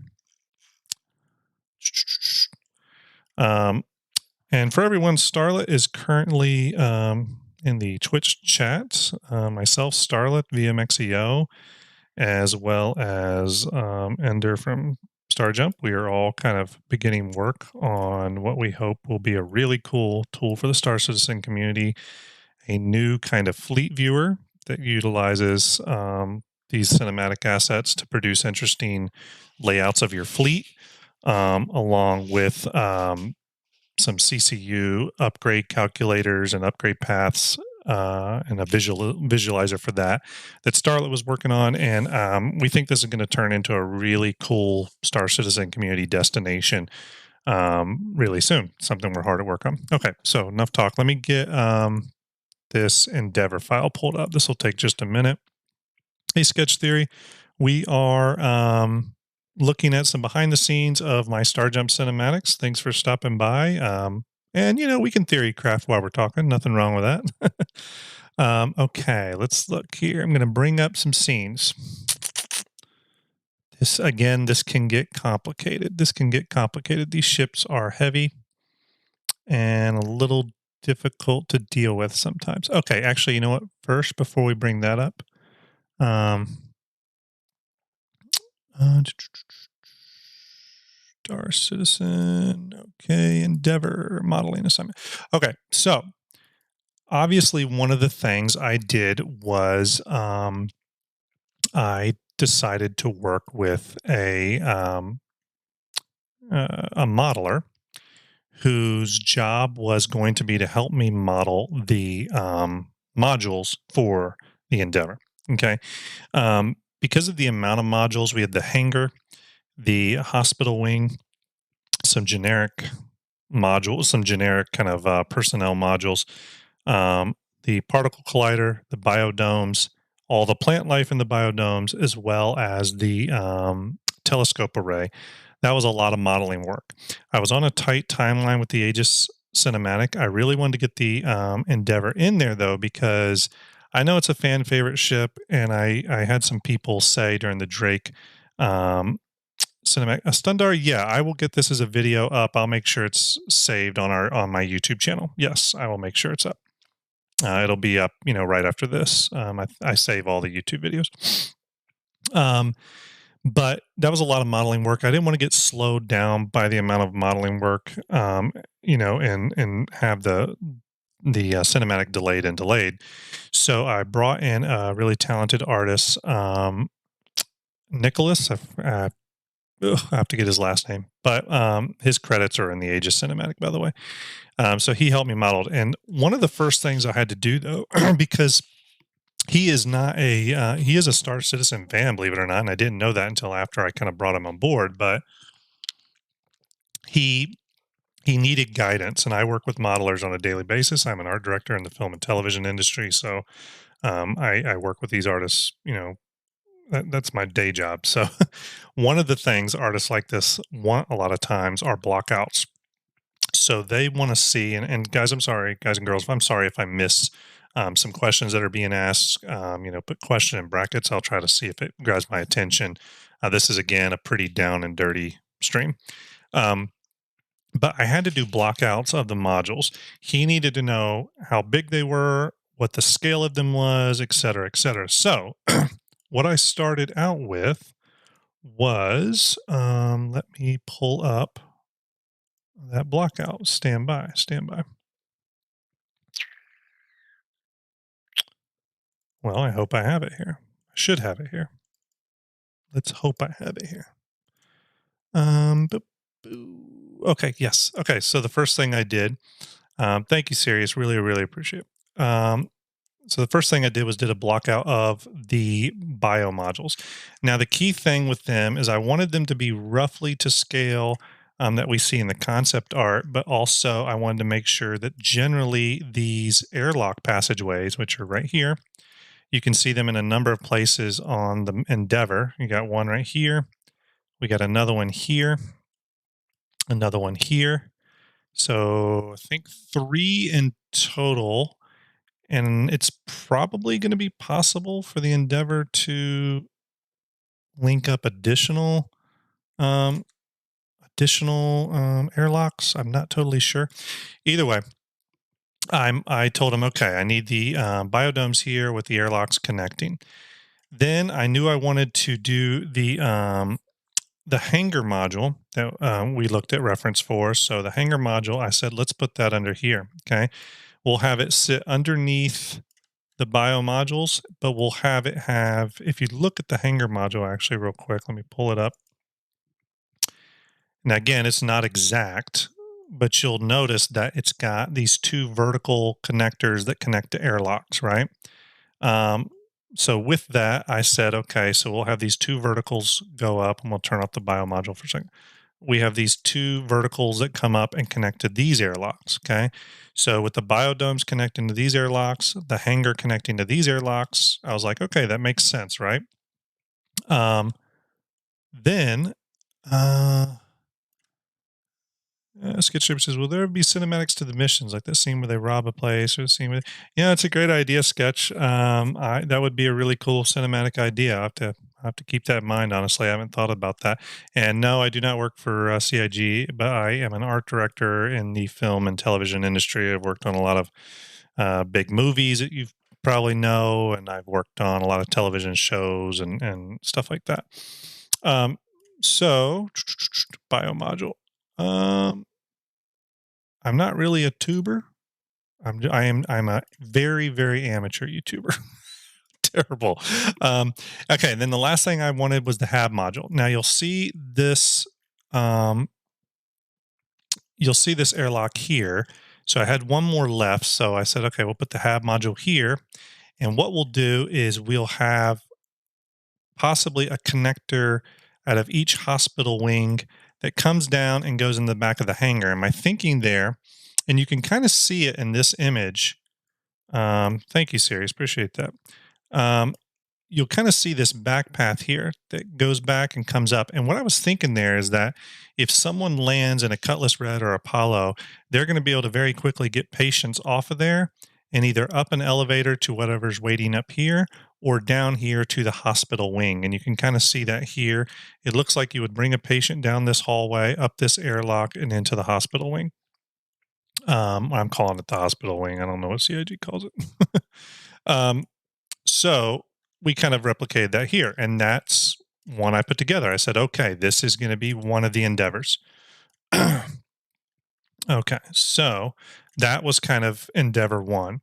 And for everyone, Starlet is currently in the Twitch chat. Myself, Starlet, VMXEO, as well as Ender from STARJUMP. We are all kind of beginning work on what we hope will be a really cool tool for the Star Citizen community, a new kind of fleet viewer that utilizes these cinematic assets to produce interesting layouts of your fleet, along with some CCU upgrade calculators and upgrade paths, and a visualizer for that Starlet was working on. And we think this is going to turn into a really cool Star Citizen community destination really soon. Something we're hard at work on. Okay, so enough talk. Let me get this Endeavor file pulled up. This will take just a minute. Hey, Sketch Theory. We are looking at some behind the scenes of my STARJUMP cinematics. Thanks for stopping by. And we can theory craft while we're talking. Nothing wrong with that. Okay, let's look here. I'm going to bring up some scenes. This can get complicated. These ships are heavy and a little difficult to deal with sometimes. Okay, actually, you know what? First, before we bring that up, Star Citizen, okay, Endeavor modeling assignment. Okay, so obviously one of the things I did was I decided to work with a modeler whose job was going to be to help me model the modules for the Endeavor. Okay, because of the amount of modules, we had the hangar, the hospital wing, some generic modules, some generic kind of personnel modules. um, the particle collider, the biodomes, all the plant life in the biodomes, as well as the telescope array. That was a lot of modeling work. I was on a tight timeline with the Aegis cinematic. I really wanted to get the Endeavor in there though, because I know it's a fan favorite ship, and I had some people say during the Drake um, cinematic Stundar. Yeah, I will get this as a video up. I'll make sure it's saved on my YouTube channel. Yes, I will make sure it's up. It'll be up, right after this. I save all the YouTube videos. Um, but that was a lot of modeling work. I didn't want to get slowed down by the amount of modeling work, and have the cinematic delayed and delayed. So I brought in a really talented artist, Nicholas. I have to get his last name, but his credits are in the Aegis cinematic, by the way. So he helped me model, and one of the first things I had to do though, because he is a Star Citizen fan, believe it or not, and I didn't know that until after I kind of brought him on board. But he he needed guidance, and I work with modelers on a daily basis. I'm an art director in the film and television industry, so I work with these artists. That's my day job. So one of the things artists like this want a lot of times are blockouts. So they want to see, and guys, I'm sorry, guys and girls, I'm sorry if I miss some questions that are being asked. Put question in brackets. I'll try to see if it grabs my attention. This is again a pretty down and dirty stream. Um, but I had to do blockouts of the modules. He needed to know how big they were, what the scale of them was, et cetera, et cetera. So what I started out with was, let me pull up that blockout. Stand by, stand by. Well, I hope I have it here. I should have it here. Let's hope I have it here. Okay, yes. Okay, so the first thing I did, thank you, Sirius. Really, really appreciate it. So the first thing I did was did a blockout of the bio modules. Now, the key thing with them is I wanted them to be roughly to scale that we see in the concept art, but also I wanted to make sure that generally these airlock passageways, which are right here, you can see them in a number of places on the Endeavor. You got one right here. We got another one here, another one here. So I think 3 in total. And it's probably going to be possible for the Endeavor to link up um, additional airlocks. I'm not totally sure. Either way, I told him, okay, I need the biodomes here with the airlocks connecting. Then I knew I wanted to do the hanger module that we looked at reference for. So the hanger module, I said, let's put that under here. Okay, we'll have it sit underneath the bio modules, but we'll have it have, if you look at the hanger module, actually real quick, let me pull it up. Now again, it's not exact, but you'll notice that it's got these 2 vertical connectors that connect to airlocks, right? Um, so with that, I said, okay, so we'll have these 2 verticals go up, and we'll turn off the bio module for a second. We have these 2 verticals that come up and connect to these airlocks, okay? So with the biodomes connecting to these airlocks, the hanger connecting to these airlocks, I was like, okay, that makes sense, right? Then Sketchup says, "Will there be cinematics to the missions, like that scene where they rob a place, or the scene with?" Yeah, it's a great idea, Sketch. That would be a really cool cinematic idea. I have to keep that in mind. Honestly, I haven't thought about that. And no, I do not work for CIG, but I am an art director in the film and television industry. I've worked on a lot of big movies that you probably know, and I've worked on a lot of television shows and stuff like that. Um, so, biomodule. Um, I'm not really a tuber. I'm a very, very amateur YouTuber. Terrible. Okay, and then the last thing I wanted was the Hab module. Now um, you'll see this airlock here. So I had one more left. So I said, okay, we'll put the Hab module here. And what we'll do is we'll have possibly a connector out of each hospital wing that comes down and goes in the back of the hangar. And my thinking there, and you can kind of see it in this image, Thank you, Sirius. Appreciate that. Um, you'll kind of see this back path here that goes back and comes up. And what I was thinking there is that if someone lands in a Cutlass Red or Apollo, they're going to be able to very quickly get patients off of there and either up an elevator to whatever's waiting up here or down here to the hospital wing. And you can kind of see that here. It looks like you would bring a patient down this hallway, up this airlock, and into the hospital wing. I'm calling it the hospital wing. I don't know what CIG calls it. um, so we kind of replicated that here, and that's one I put together. I said, okay, this is going to be one of the endeavors. Okay, so that was kind of endeavor one.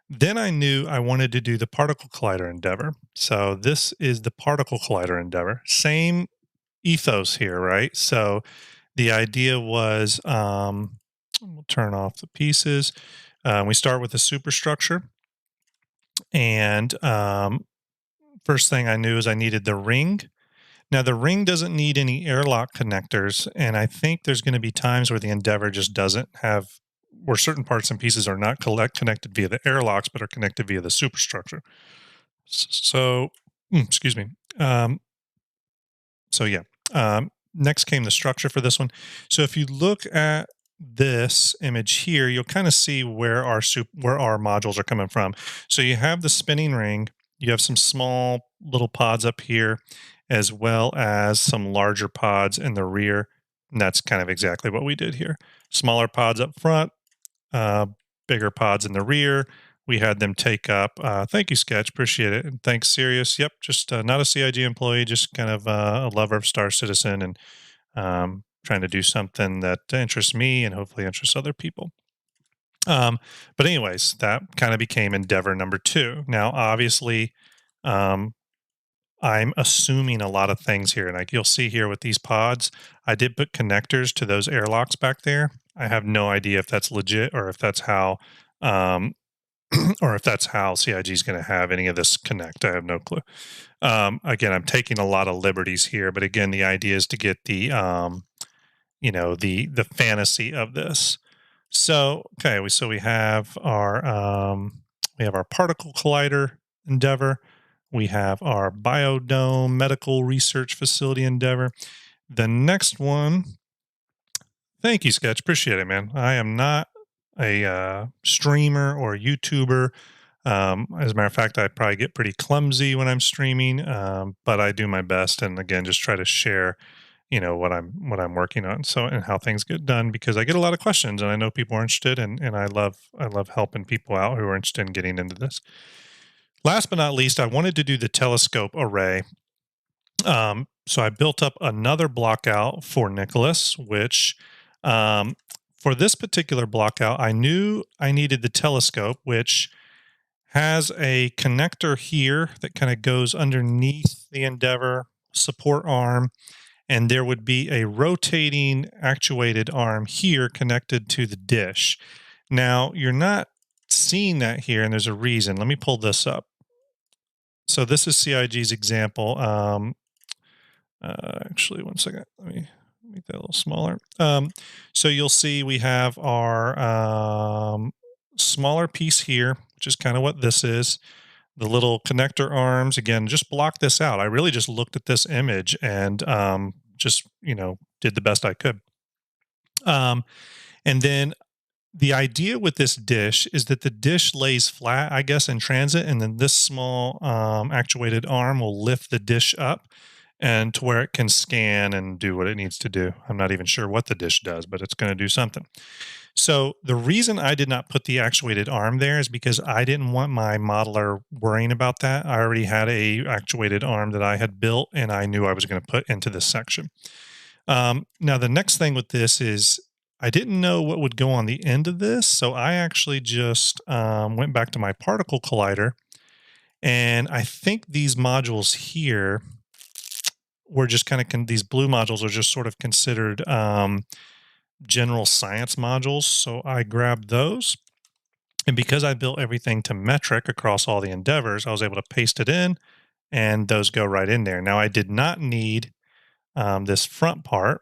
Then I knew I wanted to do the particle collider endeavor. So this is the particle collider endeavor. Same ethos here, right? So the idea was, we'll turn off the pieces. We start with the superstructure, and first thing I knew is I needed the ring. Now, the ring doesn't need any airlock connectors, and I think there's going to be times where the Endeavor just doesn't have, where certain parts and pieces are not connected via the airlocks, but are connected via the superstructure. So, excuse me. So yeah. Next came the structure for this one. So if you look at this image here, you'll kind of see where our modules are coming from. So you have the spinning ring, you have some small little pods up here, as well as some larger pods in the rear. And that's kind of exactly what we did here. Smaller pods up front, uh, bigger pods in the rear. We had them take up. Thank you, Sketch. Appreciate it. And thanks, Sirius. Yep, just not a CIG employee, just kind of a lover of Star Citizen and trying to do something that interests me and hopefully interests other people. But anyways, that kind of became endeavor number two. Now, obviously, I'm assuming a lot of things here. And like you'll see here with these pods, I did put connectors to those airlocks back there. I have no idea if that's legit or if that's how um, or if that's how CIG is going to have any of this connect. I have no clue. Again, I'm taking a lot of liberties here, but again, the idea is to get the the fantasy of this. So okay, we have our particle collider endeavor. We have our biodome medical research facility endeavor. The next one, thank you, Sketch. Appreciate it, man. I am not a streamer or YouTuber. As a matter of fact, I probably get pretty clumsy when I'm streaming, but I do my best, and again, just try to share, what I'm working on, so and how things get done because I get a lot of questions, and I know people are interested, and I love helping people out who are interested in getting into this. Last but not least, I wanted to do the telescope array. So I built up another blockout for Nicholas, which um, for this particular blockout, I knew I needed the telescope, which has a connector here that kind of goes underneath the Endeavor support arm, and there would be a rotating actuated arm here connected to the dish. Now, you're not seeing that here, and there's a reason. Let me pull this up. So this is CIG's example. Actually, one second. Let me make that a little smaller. So you'll see we have our smaller piece here, which is kind of what this is. The little connector arms, again, just block this out. I really just looked at this image and just, did the best I could. And then the idea with this dish is that the dish lays flat, I guess, in transit, and then this small actuated arm will lift the dish up and to where it can scan and do what it needs to do. I'm not even sure what the dish does, but it's going to do something. So the reason I did not put the actuated arm there is because I didn't want my modeler worrying about that. I already had a actuated arm that I had built, and I knew I was going to put into this section. Now, the next thing with this is I didn't know what would go on the end of this, so I actually just went back to my particle collider, and I think these modules here were just kind of these blue modules are just sort of considered general science modules. So I grabbed those. And because I built everything to metric across all the endeavors, I was able to paste it in and those go right in there. Now, I did not need this front part.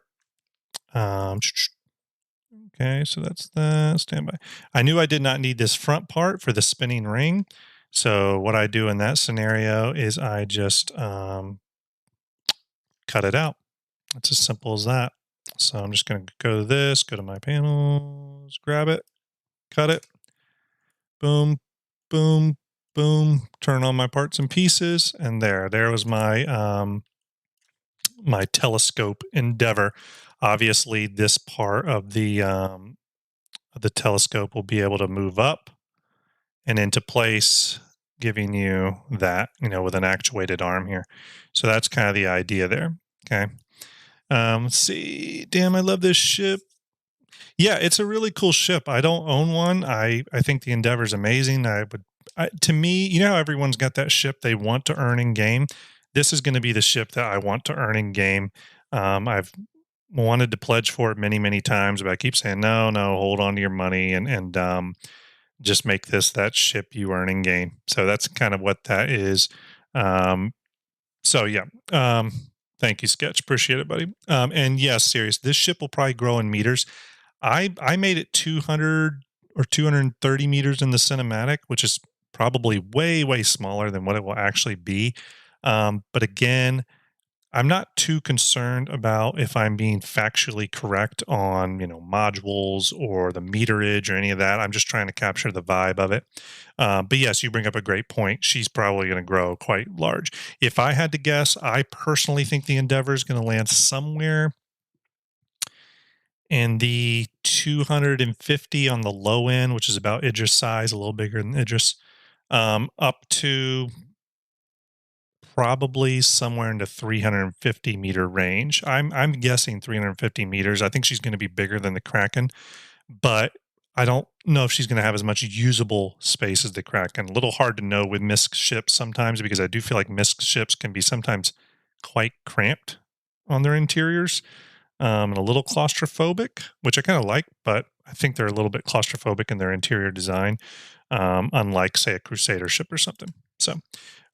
Okay, Okay, so that's the standby. I knew I did not need this front part for the spinning ring. So what I do in that scenario is I just cut it out. It's as simple as that. So I'm just going to go to this, go to my panels, grab it, cut it, boom, boom, boom, turn on my parts and pieces, and there was my my telescope endeavor. Obviously, this part of the telescope will be able to move up and into place, giving you that, with an actuated arm here. So that's kind of the idea there. Okay. Let's see. Damn, I love this ship. Yeah, it's a really cool ship. I don't own one. I think the Endeavor's amazing. To me, how everyone's got that ship they want to earn in game. This is going to be the ship that I want to earn in game. I've wanted to pledge for it many, many times, but I keep saying no, no, hold on to your money and just make this that ship you earn in game. So that's kind of what that is. Um, so yeah. Thank you, Sketch. Appreciate it, buddy. And yes, serious. This ship will probably grow in meters. I made it 200 or 230 meters in the cinematic, which is probably way, way smaller than what it will actually be. But again, I'm not too concerned about if I'm being factually correct on, modules or the meterage or any of that. I'm just trying to capture the vibe of it. But yes, you bring up a great point. She's probably going to grow quite large. If I had to guess, I personally think the Endeavor is going to land somewhere in the 250 on the low end, which is about Idris size, a little bigger than Idris, up to probably somewhere in the 350-meter range. I'm guessing 350 meters. I think she's going to be bigger than the Kraken, but I don't know if she's going to have as much usable space as the Kraken. A little hard to know with MISC ships sometimes because I do feel like MISC ships can be sometimes quite cramped on their interiors, and a little claustrophobic, which I kind of like, but I think they're a little bit claustrophobic in their interior design, unlike, say, a Crusader ship or something. So,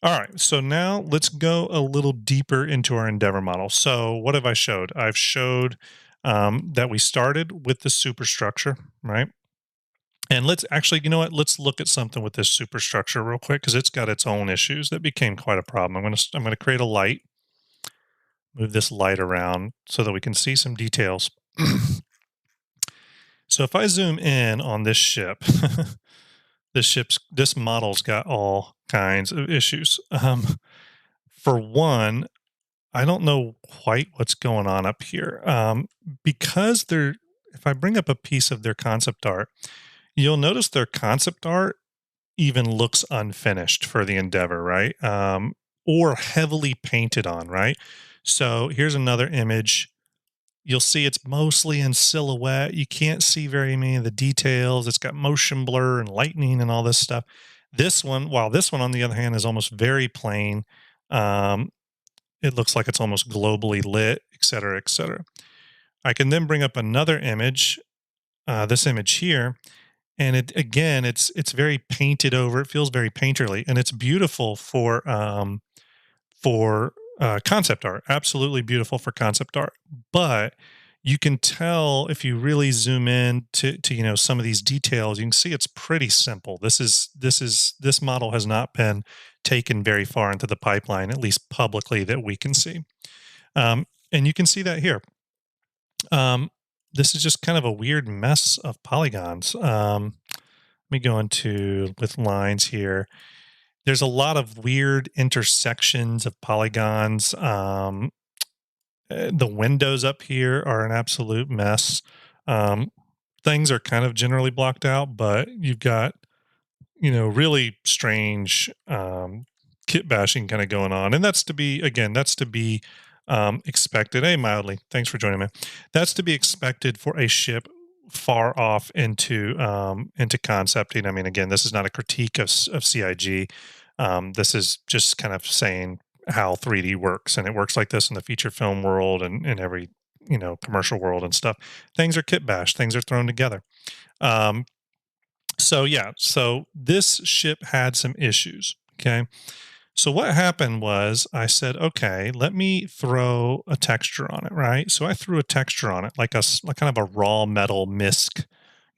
all right. So now let's go a little deeper into our Endeavor model. So what have I showed? I've showed that we started with the superstructure, right? And let's actually, you know what? Let's look at something with this superstructure real quick because it's got its own issues that became quite a problem. I'm gonna create a light, move this light around so that we can see some details. So if I zoom in on this ship, this model's got all kinds of issues. For one, I don't know quite what's going on up here. Because if I bring up a piece of their concept art, you'll notice their concept art even looks unfinished for the Endeavor, right? Or heavily painted on, right? So here's another image. You'll see it's mostly in silhouette. You can't see very many of the details. It's got motion blur and lightning and all this stuff. While this one, on the other hand, is almost very plain. Um, it looks like it's almost globally lit, et cetera, et cetera. I can then bring up another image, this image here, and it's very painted over. It feels very painterly, and it's beautiful for concept art. Absolutely beautiful for concept art. But you can tell if you really zoom in to some of these details, you can see it's pretty simple. This model has not been taken very far into the pipeline, at least publicly that we can see. And you can see that here. This is just kind of a weird mess of polygons. Let me go into with lines here. There's a lot of weird intersections of polygons. The windows up here are an absolute mess. Um, Things are kind of generally blocked out, but you've got really strange kit bashing kind of going on, and that's to be expected. Hey, mildly, thanks for joining me. That's to be expected for a ship far off into concepting. I mean, again, this is not a critique of CIG. This is just kind of saying how 3D works, and it works like this in the feature film world and in every commercial world and stuff. Things are kit bashed, things are thrown together. Um, so yeah, so this ship had some issues. Okay. So what happened was I said, okay, let me throw a texture on it, right? So I threw a texture on it, like kind of a raw metal misc,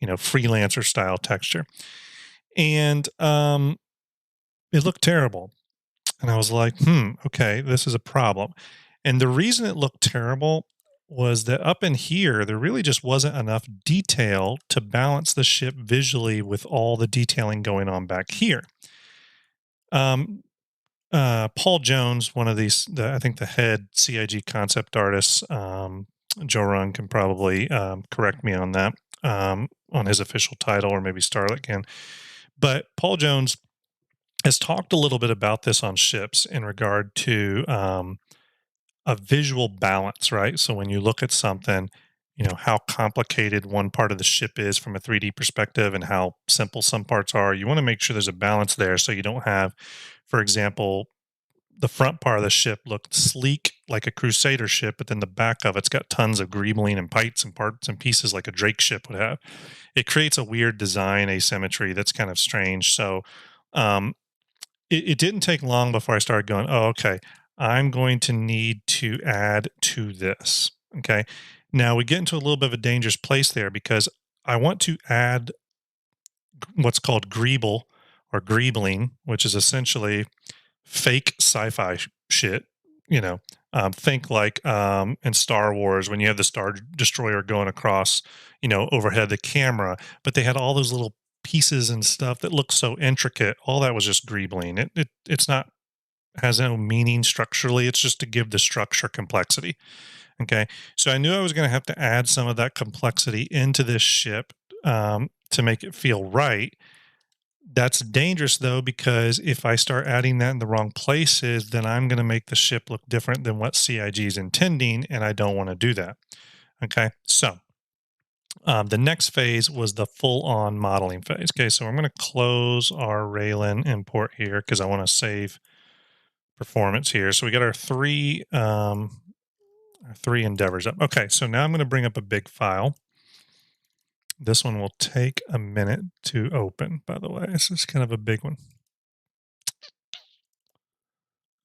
freelancer style texture. And it looked terrible. And I was like, okay, this is a problem. And the reason it looked terrible was that up in here, there really just wasn't enough detail to balance the ship visually with all the detailing going on back here. Um, Paul Jones, one of I think the head CIG concept artists, Joe Run can probably correct me on that, on his official title, or maybe Starlet can. But Paul Jones has talked a little bit about this on ships in regard to a visual balance, right? So when you look at something, how complicated one part of the ship is from a 3D perspective and how simple some parts are. You want to make sure there's a balance there so you don't have, for example, the front part of the ship looked sleek like a Crusader ship, but then the back of it's got tons of greebling and pipes and parts and pieces like a Drake ship would have. It creates a weird design asymmetry that's kind of strange. So um, it didn't take long before I started going, oh, okay, I'm going to need to add to this. Okay. Now we get into a little bit of a dangerous place there because I want to add what's called greeble or greebling, which is essentially fake sci-fi shit. Think like in Star Wars when you have the Star Destroyer going across, overhead the camera, but they had all those little pieces and stuff that looked so intricate. All that was just greebling. It's not has no meaning structurally. It's just to give the structure complexity. Okay, so I knew I was going to have to add some of that complexity into this ship to make it feel right. That's dangerous though, because if I start adding that in the wrong places, then I'm going to make the ship look different than what CIG is intending, and I don't want to do that. Okay, so the next phase was the full-on modeling phase. Okay, so I'm going to close our Raylan import here because I want to save performance here. So we got our three endeavors up. Okay, so now I'm going to bring up a big file. This one will take a minute to open, by the way. This is kind of a big one.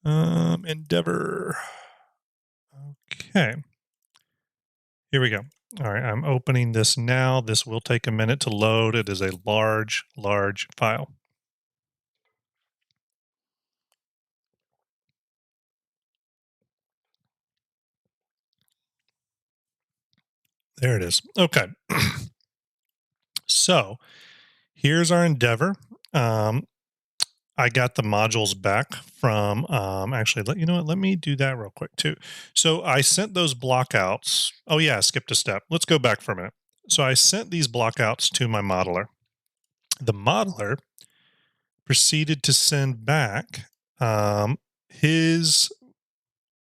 Endeavor. Okay. Here we go. All right, I'm opening this now. This will take a minute to load. It is a large, large file. There it is. Okay. So here's our endeavor. I got the modules back from actually you know what, let me do that real quick too. So I sent those blockouts. Oh yeah, I skipped a step. Let's go back for a minute. So I sent these blockouts to my modeler. The modeler proceeded to send back his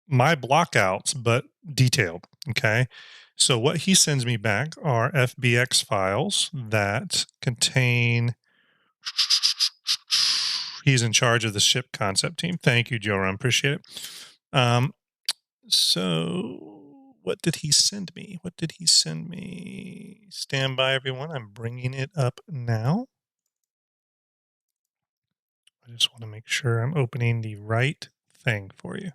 my blockouts, but detailed. Okay. So what he sends me back are FBX files that contain. He's in charge of the ship concept team. Thank you, Joran. Appreciate it. So what did he send me? What did he send me? Stand by, everyone. I'm bringing it up now. I just want to make sure I'm opening the right thing for you.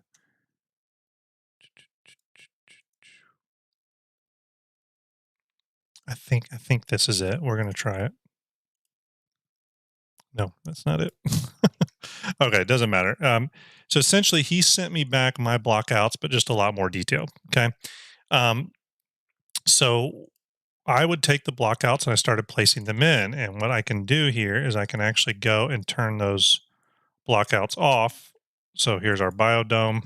I think this is it. We're going to try it. No, that's not it. Okay, it doesn't matter. So essentially, he sent me back my blockouts, but just a lot more detailed. Okay. Um, so I would take the blockouts and I started placing them in. And what I can do here is I can actually go and turn those blockouts off. So here's our biodome.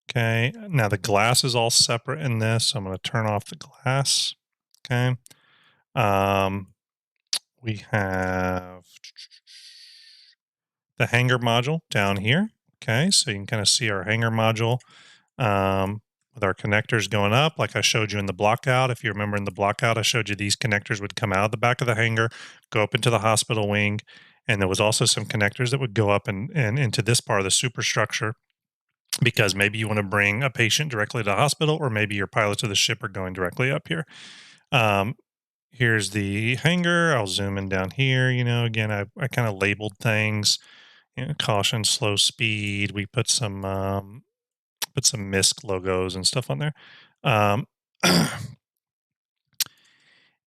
Okay. Now the glass is all separate in this. So I'm going to turn off the glass. Okay. We have the hanger module down here. Okay. So you can kind of see our hanger module with our connectors going up, like I showed you in the blockout. If you remember in the blockout, I showed you these connectors would come out of the back of the hangar, go up into the hospital wing. And there was also some connectors that would go up and into this part of the superstructure, because maybe you want to bring a patient directly to the hospital, or maybe your pilots of the ship are going directly up here. Here's the hangar. I'll zoom in down here. Again, I kind of labeled things. caution, slow speed. We put some MISC logos and stuff on there. Um,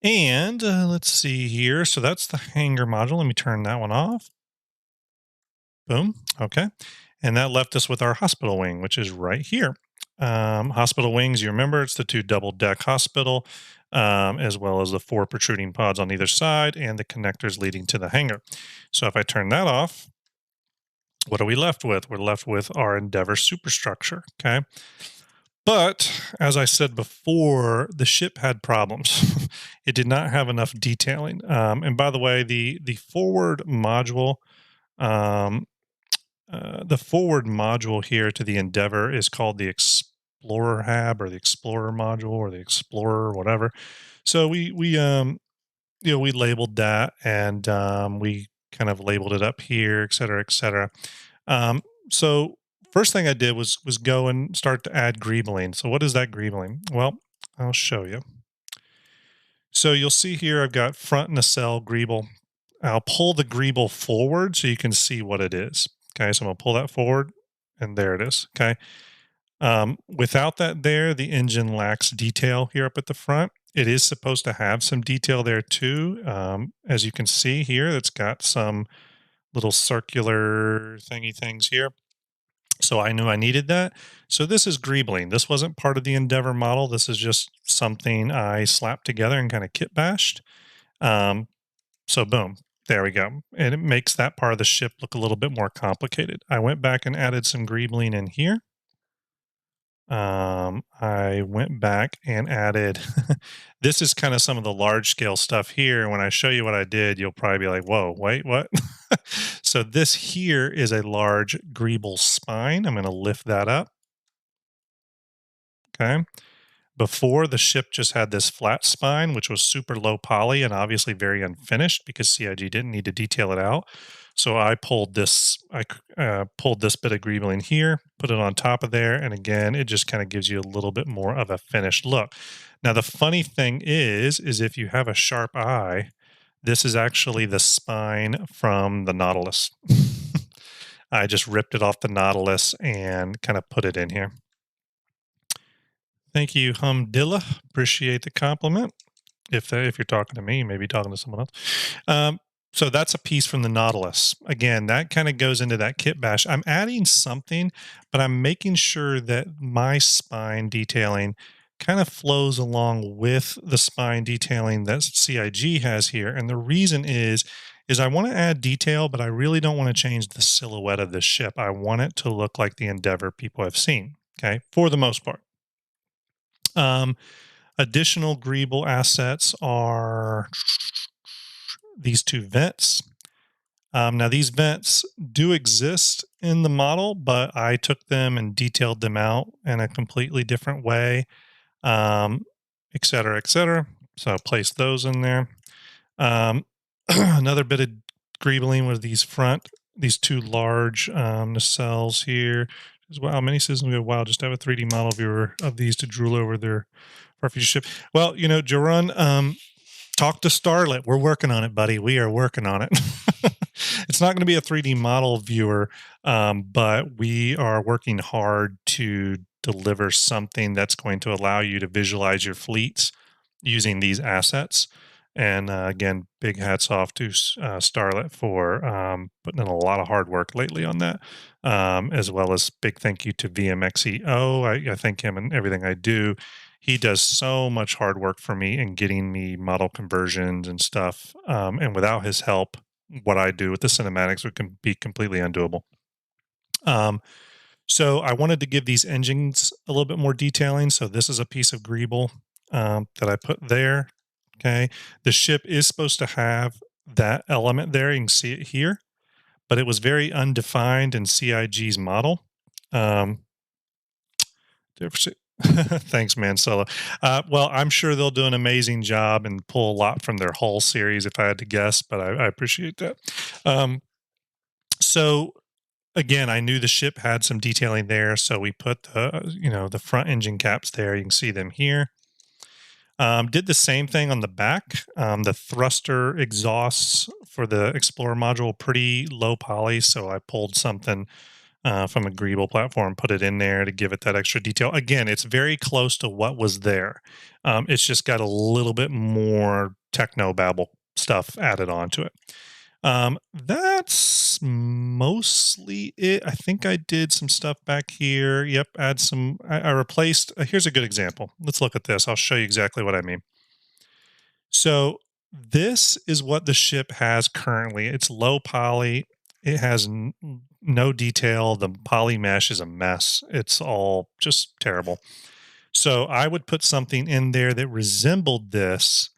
and let's see here. So that's the hanger module. Let me turn that one off. Boom. Okay. And that left us with our hospital wing, which is right here. Hospital wings, you remember, it's the two double deck hospital, as well as the 4 protruding pods on either side and the connectors leading to the hangar. So if I turn that off, what are we left with? We're left with our Endeavor superstructure. Okay. But as I said before, the ship had problems. It did not have enough detailing. And by the way, the forward module, um, the forward module here to the Endeavor is called the Explorer Hab, or the Explorer module, or the Explorer, whatever. So we labeled that, and we kind of labeled it up here, et cetera, et cetera. So first thing I did was go and start to add greebling. So what is that greebling? Well, I'll show you. So you'll see here I've got front nacelle greeble. I'll pull the greeble forward so you can see what it is. Okay, so I'm gonna pull that forward, and there it is. Okay. Without that there, the engine lacks detail here up at the front. It is supposed to have some detail there too. As you can see here, it's got some little circular thingy things here. So I knew I needed that. So this is greebling. This wasn't part of the Endeavor model. This is just something I slapped together and kind of kit bashed. Um, so boom, there we go. And it makes that part of the ship look a little bit more complicated. I went back and added some greebling in here. I went back and added, this is kind of some of the large scale stuff here. When I show you what I did, you'll probably be like, whoa, wait, what? So this here is a large greeble spine. I'm going to lift that up. Okay. Before, the ship just had this flat spine, which was super low poly and obviously very unfinished because CIG didn't need to detail it out. So I pulled this bit of greebling here, put it on top of there, and again, it just kind of gives you a little bit more of a finished look. Now, the funny thing is if you have a sharp eye, this is actually the spine from the Nautilus. I just ripped it off the Nautilus and kind of put it in here. Thank you, Humdillah. Appreciate the compliment. If you're talking to me, maybe talking to someone else. So that's a piece from the Nautilus. Again, that kind of goes into that kit bash. I'm adding something, but I'm making sure that my spine detailing kind of flows along with the spine detailing that CIG has here. And the reason is I want to add detail, but I really don't want to change the silhouette of the ship. I want it to look like the Endeavor people have seen, okay, for the most part. Additional greeble assets are these 2 vents. Now, these vents do exist in the model, but I took them and detailed them out in a completely different way, et cetera, et cetera. So I placed those in there. Another bit of greebling was these 2 large nacelles here. Wow, many systems go, wow, just have a 3D model viewer of these to drool over their future ship. Well, Jaron, talk to Starlet. We're working on it, buddy. We are working on it. It's not going to be a 3D model viewer, but we are working hard to deliver something that's going to allow you to visualize your fleets using these assets. And again, big hats off to Starlet for putting in a lot of hard work lately on that, as well as big thank you to VMXEO. I thank him and everything I do. He does so much hard work for me in getting me model conversions and stuff. And without his help, what I do with the cinematics would be completely undoable. So I wanted to give these engines a little bit more detailing. So this is a piece of greeble that I put there. Okay. The ship is supposed to have that element there. You can see it here, but it was very undefined in CIG's model. Thanks, man, Solo. Well, I'm sure they'll do an amazing job and pull a lot from their whole series if I had to guess, but I appreciate that. So again, I knew the ship had some detailing there, so we put the front engine caps there. You can see them here. Did the same thing on the back. The thruster exhausts for the Explorer module, pretty low poly, so I pulled something from a Greeble platform, put it in there to give it that extra detail. Again, it's very close to what was there. It's just got a little bit more techno babble stuff added onto it. That's mostly it. I think I did some stuff back here. Yep, add some. I replaced. Here's a good example. Let's look at this. I'll show you exactly what I mean. So this is what the ship has currently. It's low poly. It has no detail. The poly mesh is a mess. It's all just terrible. So I would put something in there that resembled this,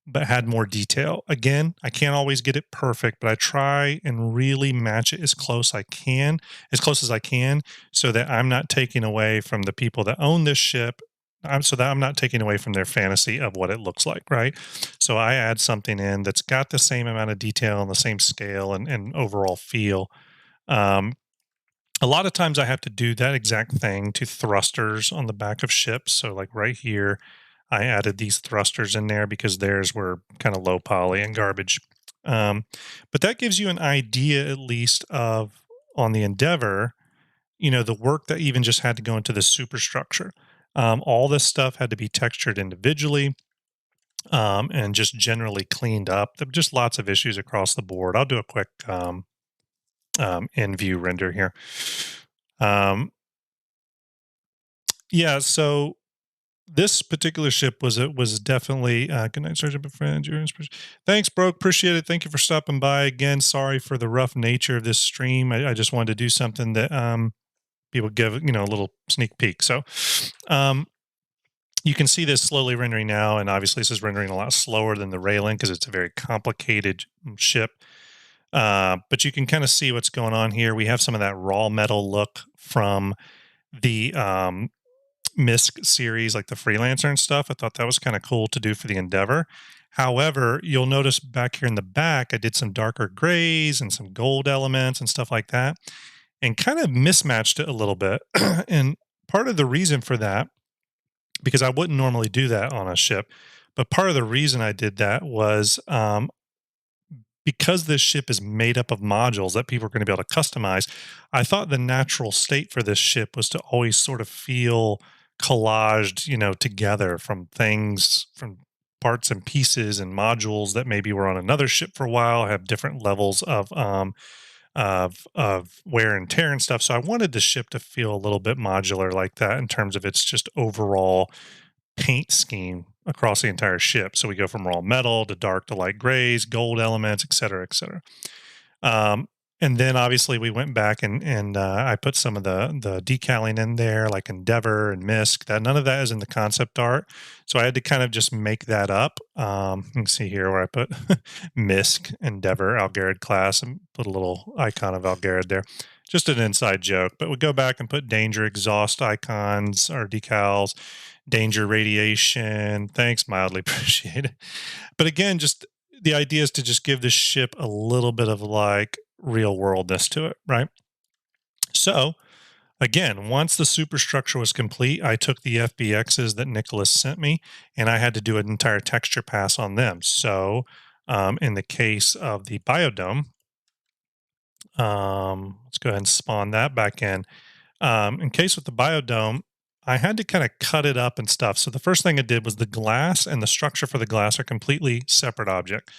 but had more detail. Again, I can't always get it perfect, but I try and really match it as close as I can, so that I'm not taking away from the people that own this ship. So that I'm not taking away from their fantasy of what it looks like, right? So I add something in that's got the same amount of detail and the same scale and overall feel. Um, a lot of times I have to do that exact thing to thrusters on the back of ships. So, like right here, I added these thrusters in there because theirs were kind of low poly and garbage. But that gives you an idea, at least, of on the Endeavor, the work that even just had to go into the superstructure. All this stuff had to be textured individually and just generally cleaned up. There were just lots of issues across the board. I'll do a quick in view render here. Yeah, so this particular ship was definitely good night, Sergeant friend. Thanks, bro. Appreciate it. Thank you for stopping by again. Sorry for the rough nature of this stream. I just wanted to do something that people give a little sneak peek. So you can see this slowly rendering now, and obviously this is rendering a lot slower than the railing because it's a very complicated ship. But you can kind of see what's going on here. We have some of that raw metal look from the MISC series, like the Freelancer and stuff. I thought that was kind of cool to do for the Endeavor. However, you'll notice back here in the back, I did some darker grays and some gold elements and stuff like that, and kind of mismatched it a little bit. And part of the reason for that, because I wouldn't normally do that on a ship, but part of the reason I did that was because this ship is made up of modules that people are going to be able to customize. I thought the natural state for this ship was to always sort of feel collaged, together from things, from parts and pieces and modules that maybe were on another ship for a while, have different levels of wear and tear and stuff. So I wanted the ship to feel a little bit modular like that in terms of its just overall paint scheme across the entire ship. So we go from raw metal to dark to light grays, gold elements, et cetera, et cetera. And then obviously we went back and I put some of the decaling in there, like Endeavor and MISC. That none of that is in the concept art, so I had to kind of just make that up. You can see here where I put MISC, Endeavor, Algarad class, and put a little icon of Algarad there. Just an inside joke. But we go back and put danger exhaust icons or decals, danger radiation. Thanks, mildly appreciate it. But again, just the idea is to just give the ship a little bit of like real worldness to it, right? So again, once the superstructure was complete, I took the FBXs that Nicholas sent me and I had to do an entire texture pass on them. So in the case of the biodome, let's go ahead and spawn that back in. In case with the biodome, I had to kind of cut it up and stuff. So the first thing I did was the glass and the structure for the glass are completely separate object.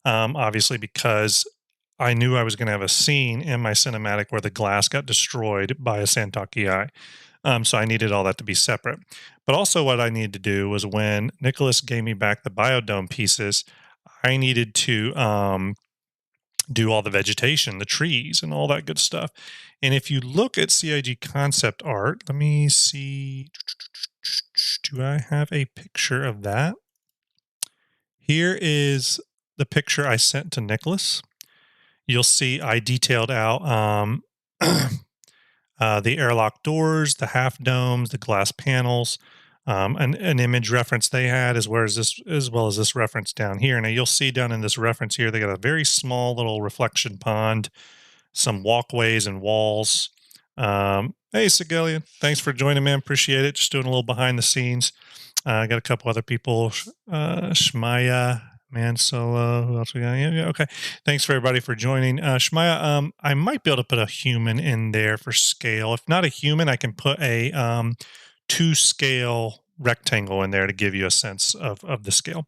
Obviously, because I knew I was going to have a scene in my cinematic where the glass got destroyed by a Santaki eye. So I needed all that to be separate. But also what I needed to do was when Nicholas gave me back the biodome pieces, I needed to do all the vegetation, the trees, and all that good stuff. And if you look at Cig Concept Art, let me see. Do I have a picture of that? Here is the picture I sent to Nicholas. You'll see I detailed out the airlock doors, the half domes, the glass panels, an image reference they had, as well as this reference down here. Now you'll see down in this reference here, they got a very small little reflection pond, some walkways and walls. Hey, Sigillian, thanks for joining, man. Appreciate it. Just doing a little behind the scenes. I got a couple other people, Shmaya, Man Solo. Who else we got? Yeah, okay. Thanks for everybody for joining. Shmaya, I might be able to put a human in there for scale. If not a human, I can put a 2 scale rectangle in there to give you a sense of the scale.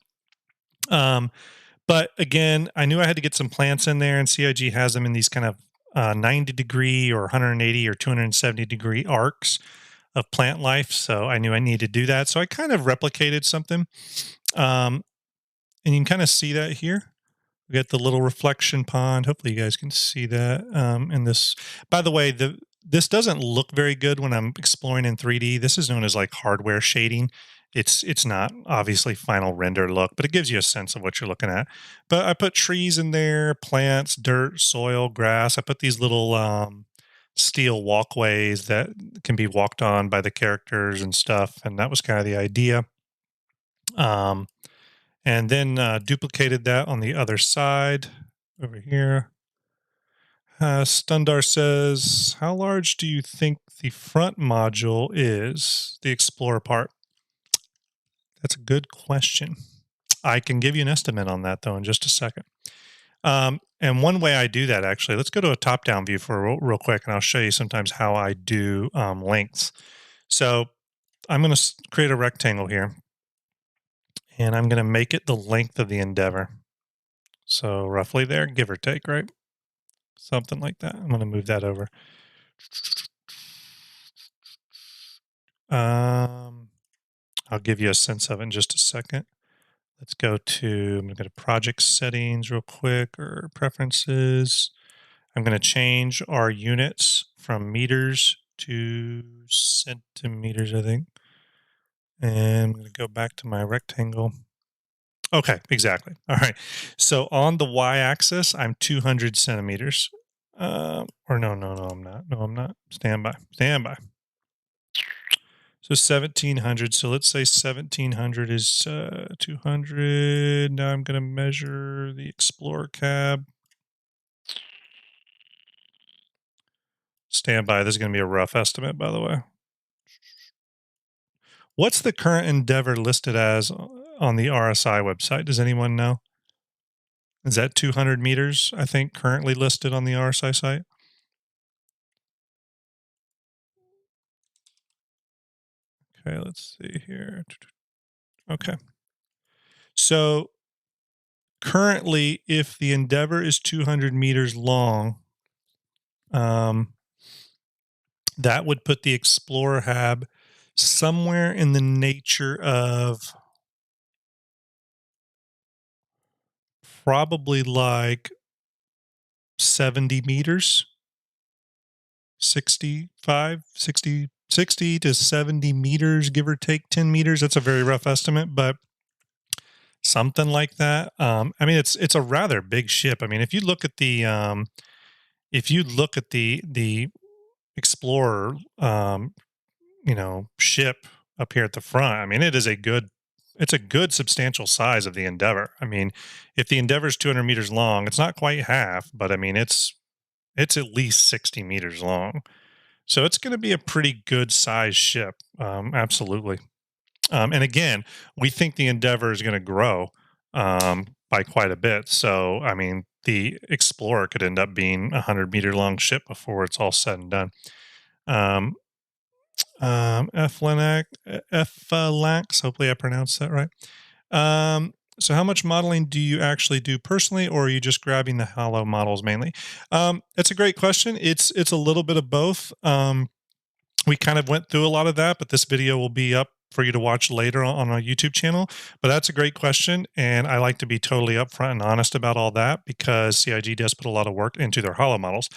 But again, I knew I had to get some plants in there, and CIG has them in these kind of 90-degree or 180 or 270-degree arcs of plant life. So I knew I needed to do that. So I kind of replicated something. Um, and you can kind of see that here. We got the little reflection pond. Hopefully you guys can see that in this. By the way, this doesn't look very good when I'm exploring in 3D. This is known as like hardware shading. It's not obviously final render look, but it gives you a sense of what you're looking at. But I put trees in there, plants, dirt, soil, grass. I put these little steel walkways that can be walked on by the characters and stuff, and that was kind of the idea. Um, and then duplicated that on the other side over here. Stundar says, how large do you think the front module is, the Explorer part? That's a good question. I can give you an estimate on that, though, in just a second. And one way I do that, actually, let's go to a top-down view for real quick, and I'll show you sometimes how I do lengths. So I'm going to create a rectangle here, and I'm going to make it the length of the endeavor. So roughly there, give or take, right? Something like that. I'm going to move that over. I'll give you a sense of it in just a second. Let's go to, I'm going to go to project settings real quick, or preferences. I'm going to change our units from meters to centimeters, I think. And I'm going to go back to my rectangle. Okay, exactly. All right. So on the y-axis, I'm 200 centimeters. Or no, I'm not. No, I'm not. Stand by. Stand by. So 1700. So let's say 1700 is 200. Now I'm going to measure the Explorer cab. Stand by. This is going to be a rough estimate, by the way. What's the current endeavor listed as on the RSI website? Does anyone know? Is that 200 meters, I think, currently listed on the RSI site? Okay, let's see here. Okay. So currently, if the endeavor is 200 meters long, that would put the Explorer Hab somewhere in the nature of probably like 70 meters, 65, 60 to 70 meters, give or take 10 meters. That's a very rough estimate, but something like that. I mean, it's a rather big ship. I mean, if you look at the the Explorer, ship up here at the front, I mean, it's a good substantial size of the Endeavor. I mean, if the Endeavor is 200 meters long, it's not quite half, but I mean, it's at least 60 meters long. So it's going to be a pretty good size ship. Absolutely. And again, we think the Endeavor is going to grow by quite a bit. So, I mean, the Explorer could end up being a 100-meter long ship before it's all said and done. F-Lax, hopefully I pronounced that right. So how much modeling do you actually do personally, or are you just grabbing the hollow models mainly? It's a great question. It's a little bit of both. We kind of went through a lot of that, but this video will be up for you to watch later on our YouTube channel. But that's a great question, and I like to be totally upfront and honest about all that because CIG does put a lot of work into their hollow models.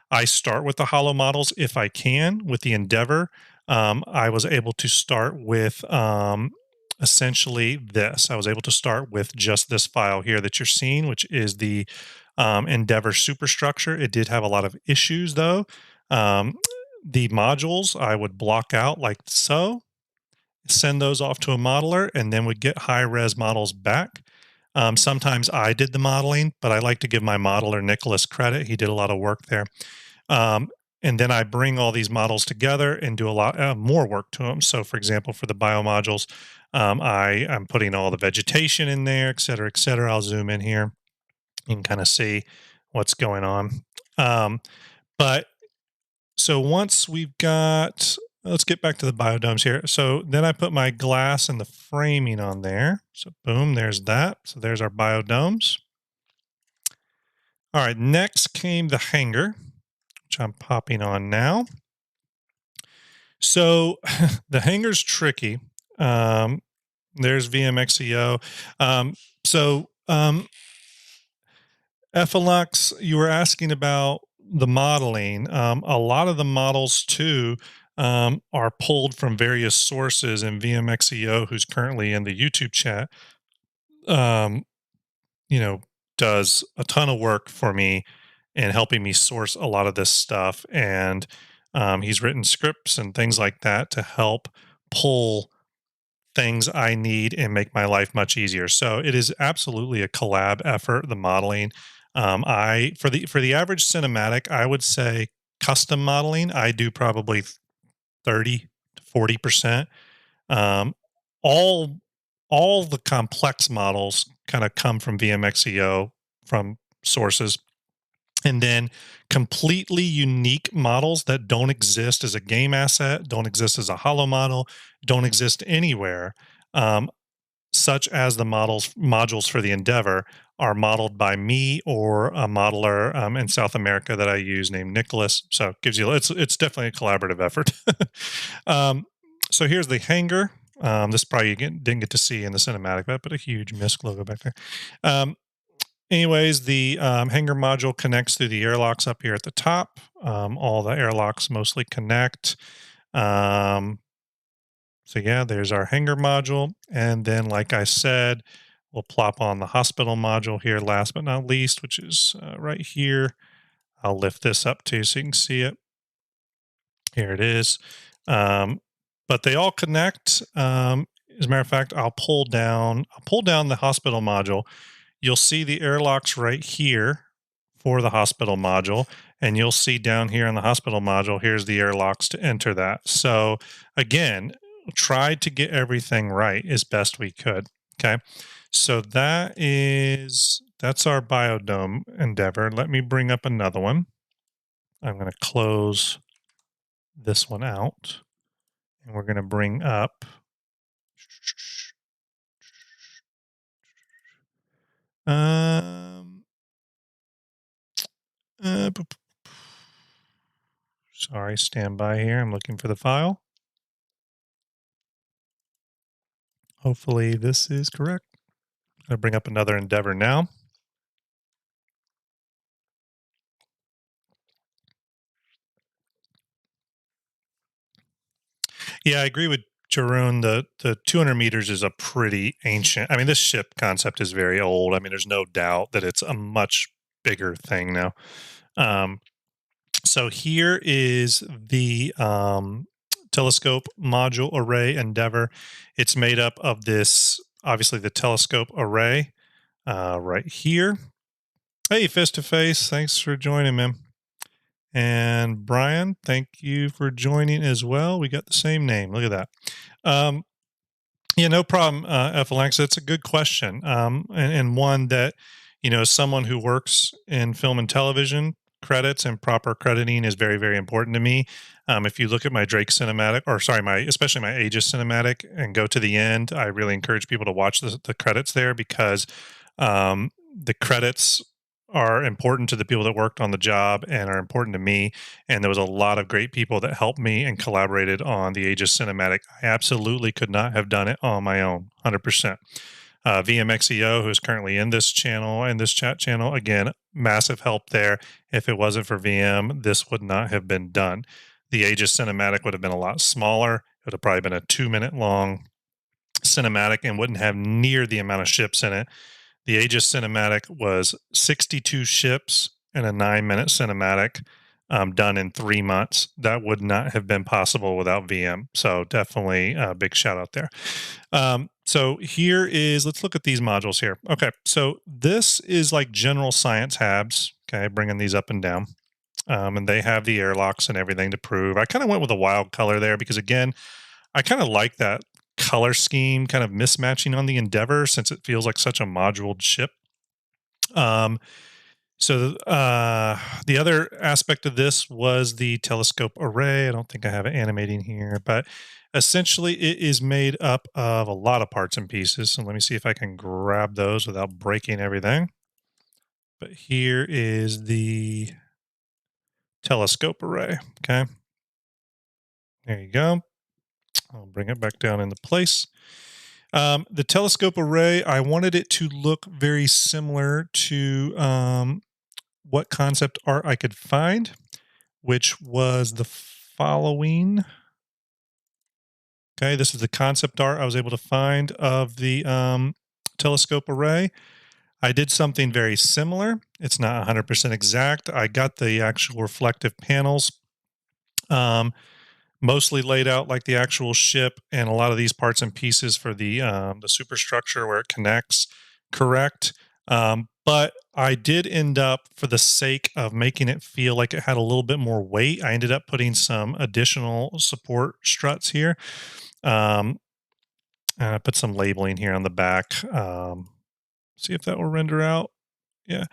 I start with the hollow models if I can. With the Endeavor, I was able to start with essentially this. I was able to start with just this file here that you're seeing, which is the Endeavor Superstructure. It did have a lot of issues, though. The modules I would block out like so, send those off to a modeler, and then would get high-res models back. Sometimes I did the modeling, but I like to give my modeler, Nicholas, credit. He did a lot of work there. And then I bring all these models together and do a lot more work to them. So, for example, for the biomodules, I'm putting all the vegetation in there, et cetera, et cetera. I'll zoom in here. You can kind of see what's going on. But so once we've got, let's get back to the biodomes here. So then I put my glass and the framing on there. So boom, there's that. So there's our biodomes. All right, next came the hanger, which I'm popping on now. So the hanger's tricky. There's VMXEO. Ephelux, you were asking about the modeling. A lot of the models too are pulled from various sources, and VMXEO, who's currently in the YouTube chat, um, you know, does a ton of work for me in helping me source a lot of this stuff. And he's written scripts and things like that to help pull things I need and make my life much easier. So it is absolutely a collab effort, the modeling. I for the average cinematic, I would say custom modeling, I do probably 30 to 40%. Um, all all the complex models kind of come from VMXEO from sources. And then completely unique models that don't exist as a game asset, don't exist as a hollow model, don't exist anywhere. Um, Such as the modules for the Endeavor are modeled by me or a modeler in South America that I use named Nicholas. So it gives you it's definitely a collaborative effort. um, so here's the hanger. This probably you didn't get to see in the cinematic, but I put a huge MISC logo back there. Um, Anyways, the hanger module connects through the airlocks up here at the top. All the airlocks mostly connect. Um, so yeah, there's our hanger module. And then, like I said, we'll plop on the hospital module here last but not least, which is right here. I'll lift this up too so you can see it. Here it is. But they all connect. As a matter of fact, I'll pull down the hospital module. You'll see the airlocks right here for the hospital module, and you'll see down here in the hospital module, here's the airlocks to enter that. So again, tried to get everything right as best we could. Okay. So that's our biodome endeavor. Let me bring up another one. I'm going to close this one out, and we're going to bring up um uh, p- p- sorry, stand by here. I'm looking for the file. Hopefully this is correct. I'll bring up another endeavor now. Yeah, I agree with Jeroen. The 200 meters is a pretty ancient. I mean, this ship concept is very old. I mean, there's no doubt that it's a much bigger thing now. Um, so here is the telescope module array endeavor. It's made up of this, obviously, the telescope array right here. Hey, face to face. Thanks for joining, man. And Brian, thank you for joining as well. We got the same name. Look at that. Um, yeah, no problem, FLX. It's a good question, and one that, as someone who works in film and television, credits and proper crediting is very, very important to me. If you look at my Drake cinematic, or sorry, especially my Aegis cinematic, and go to the end, I really encourage people to watch the credits there because the credits are important to the people that worked on the job and are important to me. And there was a lot of great people that helped me and collaborated on the Aegis cinematic. I absolutely could not have done it on my own, 100%. VMXEO, who's currently in this channel, in this chat channel, again, massive help there. If it wasn't for VM, this would not have been done. The Aegis cinematic would have been a lot smaller. It would have probably been a 2-minute long cinematic and wouldn't have near the amount of ships in it. The Aegis cinematic was 62 ships and a 9-minute cinematic done in 3 months. That would not have been possible without VM. So definitely a big shout out there. So here is, let's look at these modules here. Okay, so this is like general science habs. Okay, bringing these up and down. And they have the airlocks and everything to prove. I kind of went with a wild color there because, again, I kind of like that color scheme kind of mismatching on the Endeavor since it feels like such a moduled ship. Um, the other aspect of this was the telescope array. I don't think I have it animating here, but essentially it is made up of a lot of parts and pieces. So let me see if I can grab those without breaking everything. But here is the telescope array. Okay. There you go. I'll bring it back down into place. The telescope array, I wanted it to look very similar to what concept art I could find, which was the following. Okay, this is the concept art I was able to find of the telescope array. I did something very similar. It's not 100% exact. I got the actual reflective panels mostly laid out like the actual ship, and a lot of these parts and pieces for the superstructure where it connects correct. But I did end up, for the sake of making it feel like it had a little bit more weight, I ended up putting some additional support struts here. Um, and I put some labeling here on the back. See if that will render out. Yeah.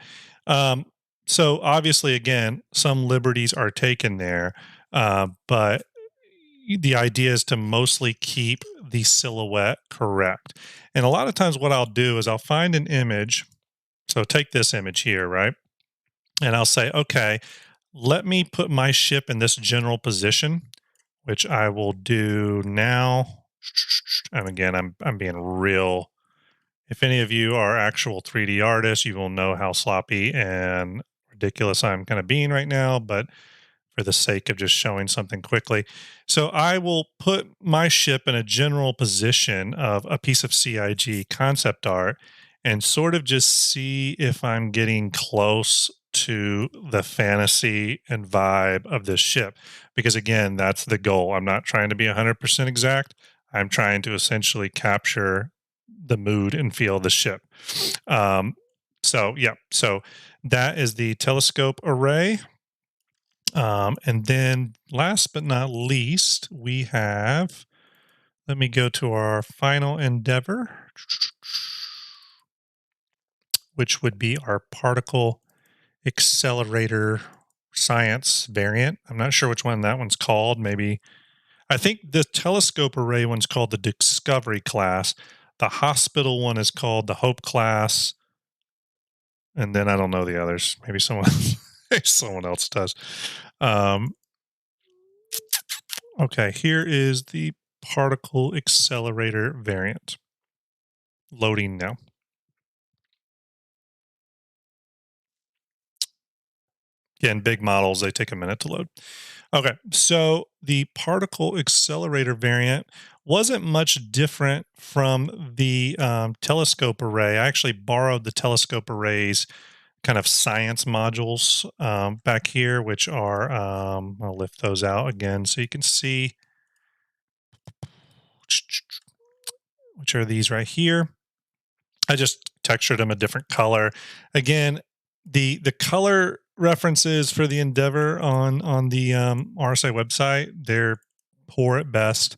Um, so obviously, again, some liberties are taken there, but the idea is to mostly keep the silhouette correct. And a lot of times, what I'll do is I'll find an image. So take this image here, right? And I'll say, okay, let me put my ship in this general position, which I will do now. And again, I'm being real. If any of you are actual 3D artists, you will know how sloppy and ridiculous I'm kind of being right now, but for the sake of just showing something quickly. So I will put my ship in a general position of a piece of CIG concept art and sort of just see if I'm getting close to the fantasy and vibe of this ship. Because again, that's the goal. I'm not trying to be 100% exact. I'm trying to essentially capture the mood and feel of the ship. So that is the telescope array. And then last but not least, we have, let me go to our final endeavor, which would be our particle accelerator science variant. I'm not sure which one that one's called. Maybe, I think the telescope array one's called the Discovery class. The hospital one is called the Hope class. And then I don't know the others. Maybe someone, someone else does. Um, Okay, here is the particle accelerator variant. Loading now. Again, big models, they take a minute to load. Okay, so the particle accelerator variant wasn't much different from the telescope array. I actually borrowed the telescope array's kind of science modules back here, which are, I'll lift those out again so you can see, which are these right here. I just textured them a different color. Again, the color references for the Endeavor on the RSI website, they're poor at best.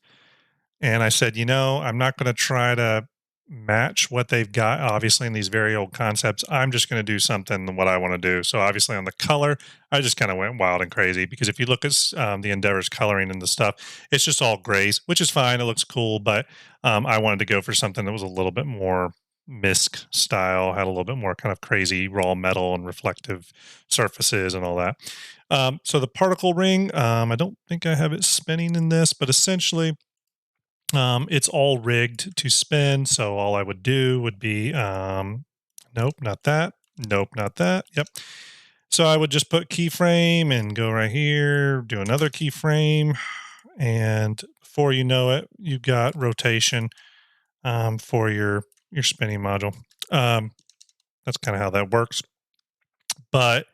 And I said, I'm not going to try to match what they've got, obviously, in these very old concepts. I'm just going to do something what I want to do. So obviously on the color, I just kind of went wild and crazy because if you look at the Endeavor's coloring and the stuff, it's just all grays, which is fine. It looks cool, but I wanted to go for something that was a little bit more misc style, had a little bit more kind of crazy raw metal and reflective surfaces and all that. So the particle ring, I don't think I have it spinning in this, but essentially it's all rigged to spin. So all I would do would be, nope, not that. Nope, not that. Yep. So I would just put keyframe and go right here, do another keyframe. And before you know it, you've got rotation for your spinning module. That's kind of how that works. But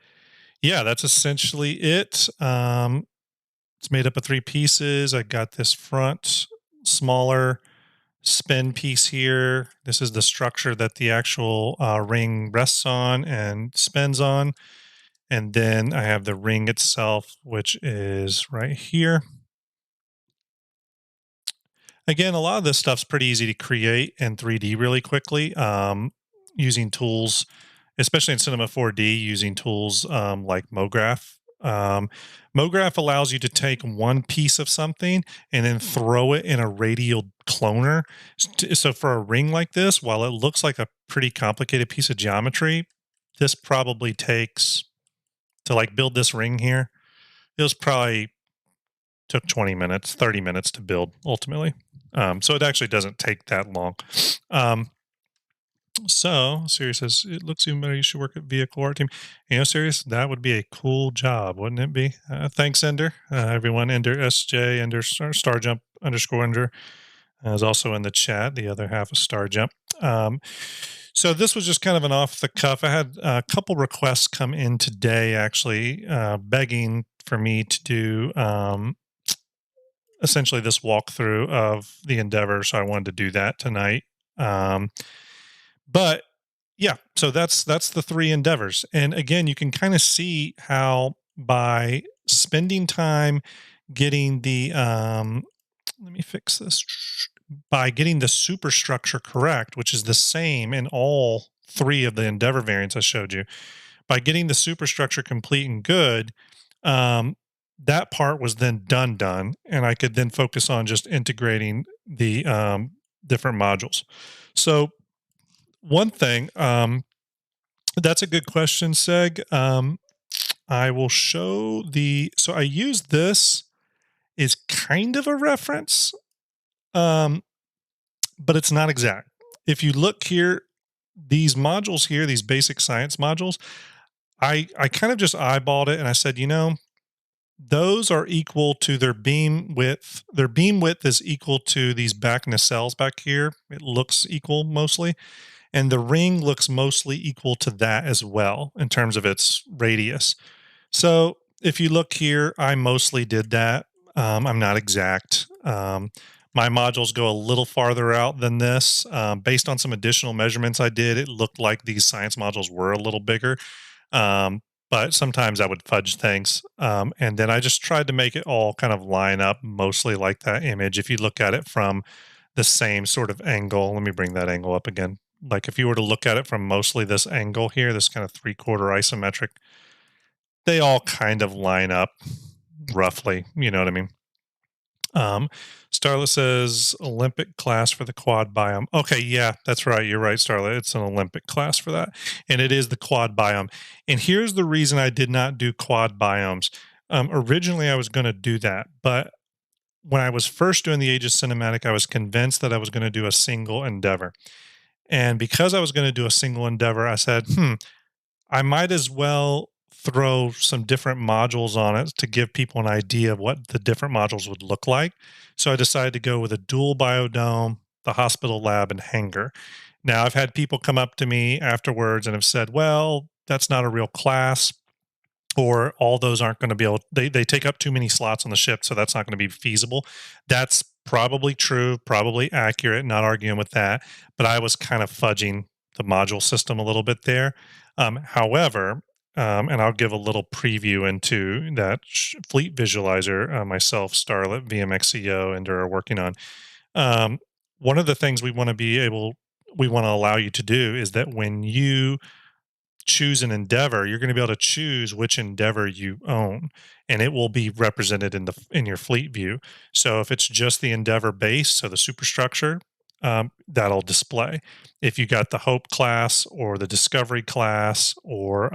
yeah, that's essentially it. It's made up of 3 pieces. I got this front smaller spin piece here. This is the structure that the actual ring rests on and spins on. And then I have the ring itself, which is right here. Again, a lot of this stuff's pretty easy to create in 3D really quickly, using tools, especially in Cinema 4D, using tools like MoGraph. MoGraph allows you to take one piece of something and then throw it in a radial cloner. So for a ring like this, while it looks like a pretty complicated piece of geometry, this probably takes to like build this ring here. It was probably took 20 minutes, 30 minutes to build ultimately. So it actually doesn't take that long. Um, so Sirius says, it looks even better. You should work at vehicle art team. You know, Sirius, that would be a cool job, wouldn't it be? Thanks, Ender. Everyone, Ender, SJ, Ender, Starjump underscore Ender is also in the chat, the other half of Starjump. So this was just kind of an off the cuff. I had a couple requests come in today, actually, begging for me to do essentially this walkthrough of the Endeavor. So I wanted to do that tonight. But yeah, so that's the three endeavors. And again, you can kind of see how by spending time getting the let me fix this, by getting the superstructure correct, which is the same in all three of the Endeavor variants I showed you, by getting the superstructure complete and good, um, that part was then done, and I could then focus on just integrating the different modules. So one thing, that's a good question, Seg. I will show the. So I use this is kind of a reference, um, but it's not exact. If you look here, these modules here, these basic science modules, I kind of just eyeballed it and I said, you know, those are equal to their beam width. Their beam width is equal to these back nacelles back here. It looks equal mostly. And the ring looks mostly equal to that as well in terms of its radius. So if you look here, I mostly did that. I'm not exact. My modules go a little farther out than this. Based on some additional measurements I did, it looked like these science modules were a little bigger. But sometimes I would fudge things. And then I just tried to make it all kind of line up mostly like that image. If you look at it from the same sort of angle, let me bring that angle up again. Like if you were to look at it from mostly this angle here, this kind of 3/4 isometric, they all kind of line up roughly. You know what I mean? Um, Starlet says Olympic class for the quad biome. Okay, yeah, that's right. You're right, Starlet. It's an Olympic class for that. And it is the quad biome. And here's the reason I did not do quad biomes. Originally, I was going to do that. But when I was first doing the Aegis cinematic, I was convinced that I was going to do a single endeavor. And because I was going to do a single endeavor, I said, I might as well throw some different modules on it to give people an idea of what the different modules would look like. So I decided to go with a dual biodome, the hospital lab, and hangar. Now, I've had people come up to me afterwards and have said, well, that's not a real class, or all those aren't going to be able, they take up too many slots on the ship, so that's not going to be feasible. That's probably true, probably accurate, not arguing with that. But I was kind of fudging the module system a little bit there. However, and I'll give a little preview into that fleet visualizer myself, Starlet, VMXEO, and are working on. Um, One of the things we want to allow you to do is that when you choose an endeavor, you're going to be able to choose which endeavor you own, and it will be represented in your fleet view. So if it's just the endeavor base, so the superstructure, that'll display. If you got the Hope class or the Discovery class or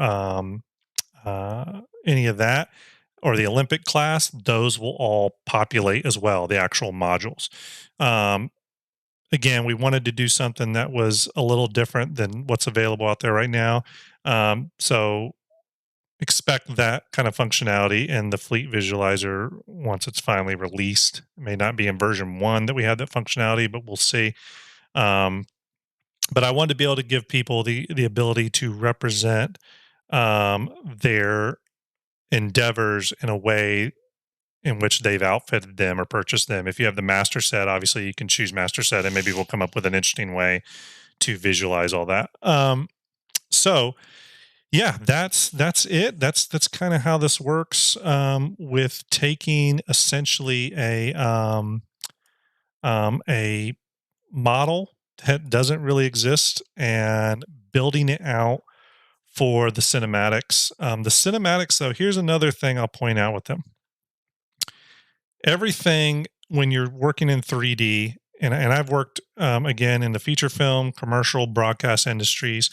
any of that, or the Olympic class, those will all populate as well, the actual modules. Um, Again, we wanted to do something that was a little different than what's available out there right now. So expect that kind of functionality in the fleet visualizer once it's finally released. It may not be in version 1 that we have that functionality, but we'll see. Um, but I wanted to be able to give people the ability to represent their endeavors in a way in which they've outfitted them or purchased them. If you have the master set, obviously you can choose master set, and maybe we'll come up with an interesting way to visualize all that. So yeah, that's it. That's kind of how this works with taking essentially a model that doesn't really exist and building it out for the cinematics. The cinematics, though, here's another thing I'll point out with them. Everything when you're working in 3D, and I've worked again in the feature film, commercial, broadcast industries.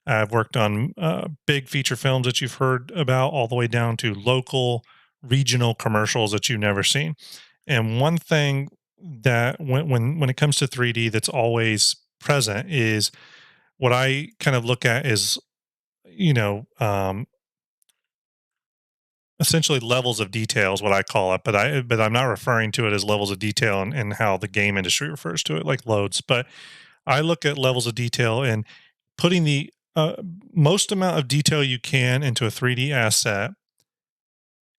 I've worked on big feature films that you've heard about, all the way down to local, regional commercials that you've never seen. And one thing that when it comes to 3D, that's always present is what I kind of look at is you know essentially levels of detail is what I call it, but I'm not referring to it as levels of detail and how the game industry refers to it, like loads. But I look at levels of detail and putting the most amount of detail you can into a 3D asset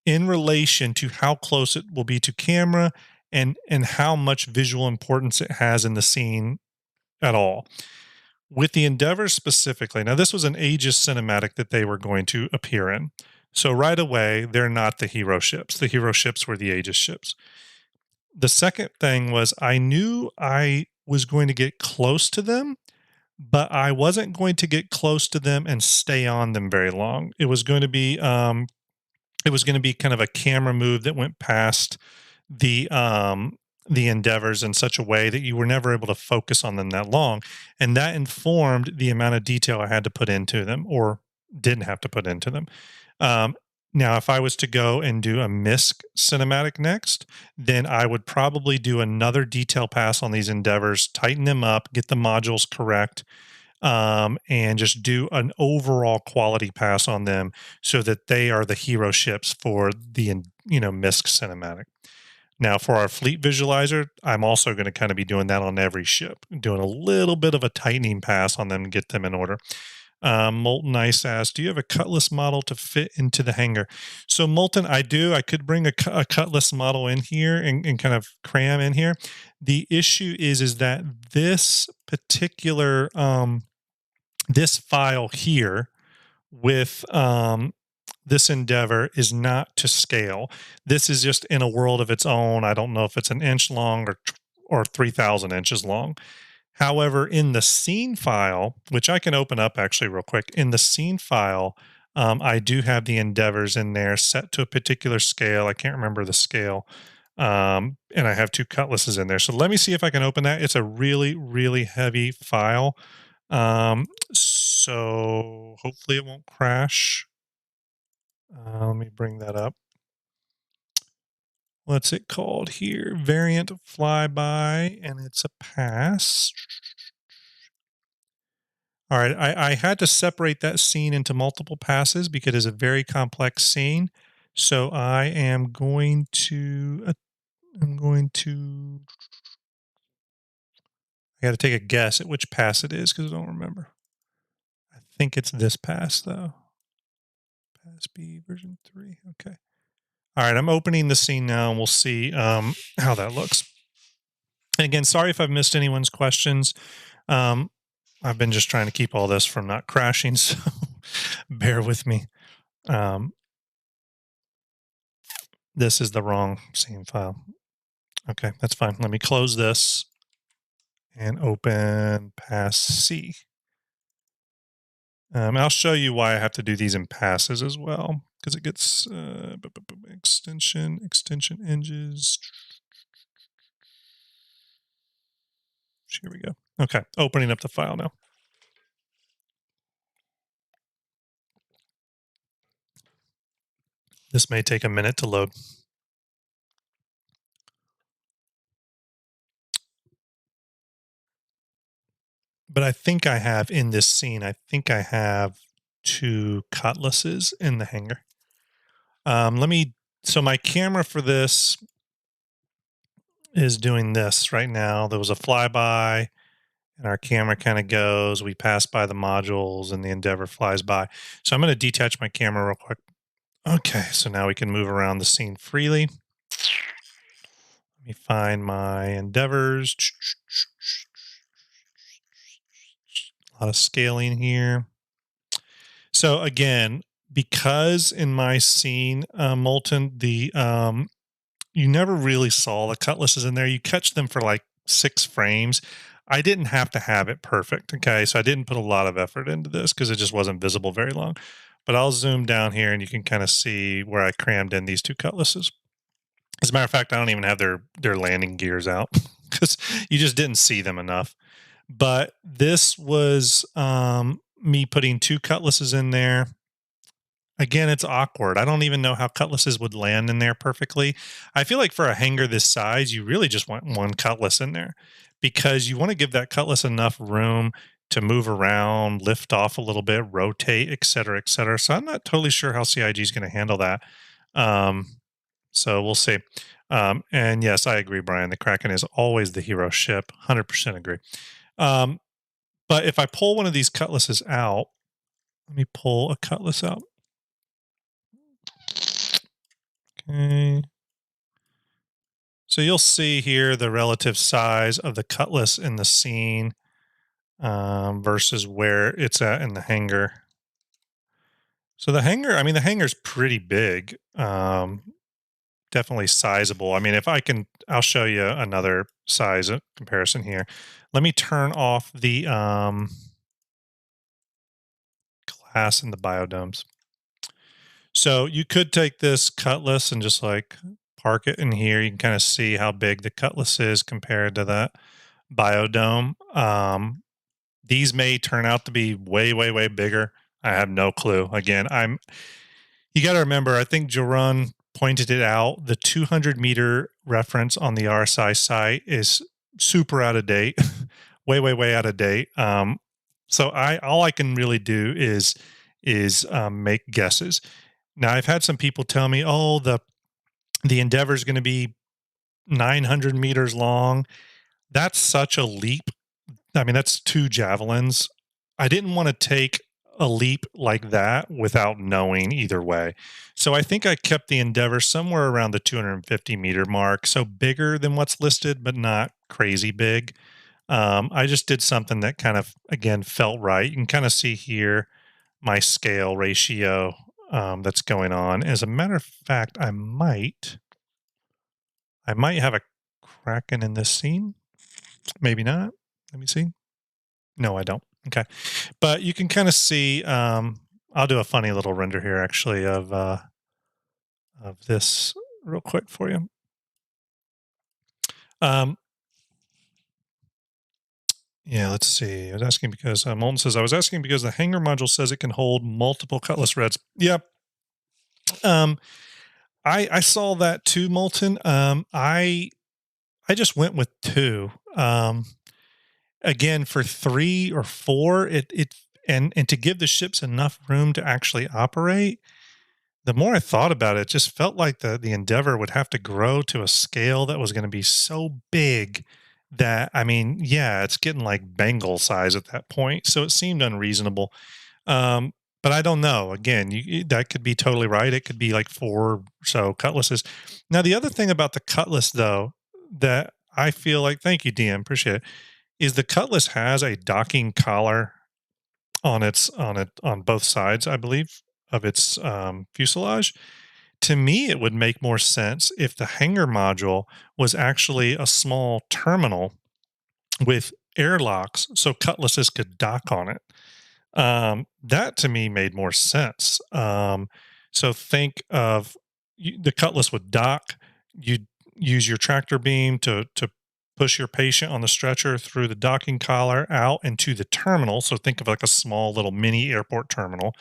in relation to how close it will be to camera and how much visual importance it has in the scene at all. With the Endeavor specifically, now this was an Aegis cinematic that they were going to appear in. So right away, they're not the hero ships. The hero ships were the Aegis ships. The second thing was I knew I was going to get close to them, but I wasn't going to get close to them and stay on them very long. It was going to be kind of a camera move that went past the endeavors in such a way that you were never able to focus on them that long, and that informed the amount of detail I had to put into them or didn't have to put into them. Um, Now, if I was to go and do a MISC cinematic next, then I would probably do another detail pass on these endeavors, tighten them up, get the modules correct, and just do an overall quality pass on them so that they are the hero ships for the MISC cinematic. Now, for our fleet visualizer, I'm also going to kind of be doing that on every ship, doing a little bit of a tightening pass on them to get them in order. Molten Ice asks, do you have a Cutlass model to fit into the hangar? So, Molten, I do. I could bring a Cutlass model in here and kind of cram in here. The issue is that this particular this file here with this endeavor is not to scale. This is just in a world of its own. I don't know if it's an inch long or 3,000 inches long. However, in the scene file, which I can open up actually real quick, in the scene file, I do have the endeavors in there set to a particular scale. I can't remember the scale. And I have two cutlasses in there. So let me see if I can open that. It's a really, really heavy file. So hopefully it won't crash. Let me bring that up. What's it called here? Variant flyby, and it's a pass. All right, I had to separate that scene into multiple passes because it's a very complex scene. So I got to take a guess at which pass it is because I don't remember. I think it's this pass though. Pass B version 3. Okay. All right, I'm opening the scene now and we'll see how that looks. And again, sorry if I've missed anyone's questions. I've been just trying to keep all this from not crashing, so bear with me. This is the wrong scene file. Okay, that's fine. Let me close this and open pass C. I'll show you why I have to do these in passes as well, because it gets extension hinges. Here we go. Okay, opening up the file now. This may take a minute to load. But I think I have in this scene, I think I have two cutlasses in the hangar. So my camera for this is doing this right now. There was a flyby and our camera kind of goes, we pass by the modules and the Endeavor flies by. So I'm going to detach my camera real quick. Okay, so now we can move around the scene freely. Let me find my Endeavors. A lot of scaling here. So again, because in my scene, Molten, you never really saw the cutlasses in there. You catch them for like 6 frames. I didn't have to have it perfect, okay? So I didn't put a lot of effort into this because it just wasn't visible very long. But I'll zoom down here and you can kind of see where I crammed in these 2 cutlasses. As a matter of fact, I don't even have their landing gears out because you just didn't see them enough. But this was me putting 2 cutlasses in there. Again, it's awkward. I don't even know how cutlasses would land in there perfectly. I feel like for a hanger this size, you really just want 1 cutlass in there because you want to give that cutlass enough room to move around, lift off a little bit, rotate, et cetera, et cetera. So I'm not totally sure how CIG is going to handle that. Um, so we'll see. And yes, I agree, Brian. The Kraken is always the hero ship. 100% agree. Um, but if I pull one of these cutlasses out, let me pull a cutlass out. Okay. So you'll see here the relative size of the cutlass in the scene versus where it's at in the hanger. So the hanger, I mean, the hanger's pretty big, definitely sizable. I mean, if I can, I'll show you another size comparison here. Let me turn off the glass in the biodomes. So you could take this cutlass and just like park it in here. You can kind of see how big the cutlass is compared to that biodome. These may turn out to be way, way, way bigger. I have no clue. Again, you got to remember, I think Jerron pointed it out. The 200-meter reference on the RSI site is super out of date, way, way, way out of date. So all I can really do is make guesses. Now I've had some people tell me, "Oh, the Endeavor is going to be 900 meters long." That's such a leap. I mean, that's 2 javelins. I didn't want to take a leap like that without knowing either way. So I think I kept the Endeavor somewhere around the 250-meter mark. So bigger than what's listed, but not crazy big. I just did something that kind of, again, felt right. You can kind of see here my scale ratio that's going on. As a matter of fact, I might have a Kraken in this scene. Maybe not. Let me see. No, I don't. Okay. But you can kind of see, I'll do a funny little render here actually of this real quick for you. Um, yeah, let's see. I was asking because Molten says, I was asking because the hanger module says it can hold multiple cutlass reds. Yep. Um, I saw that too, Molten. I just went with 2. Again, for 3 or 4, and to give the ships enough room to actually operate. The more I thought about it, it just felt like the Endeavor would have to grow to a scale that was going to be so big that, I mean, yeah, it's getting like Bengal size at that point. So it seemed unreasonable. Um, but I don't know. Again, that could be totally right. It could be like 4 or so cutlasses. Now, the other thing about the cutlass, though, that I feel like, thank you, DM, appreciate it, is the cutlass has a docking collar on both sides, I believe, of its fuselage. To me, it would make more sense if the hanger module was actually a small terminal with airlocks so cutlasses could dock on it. That to me made more sense. So think of the cutlass would dock. You'd use your tractor beam to push your patient on the stretcher through the docking collar out into the terminal. So think of like a small little mini airport terminal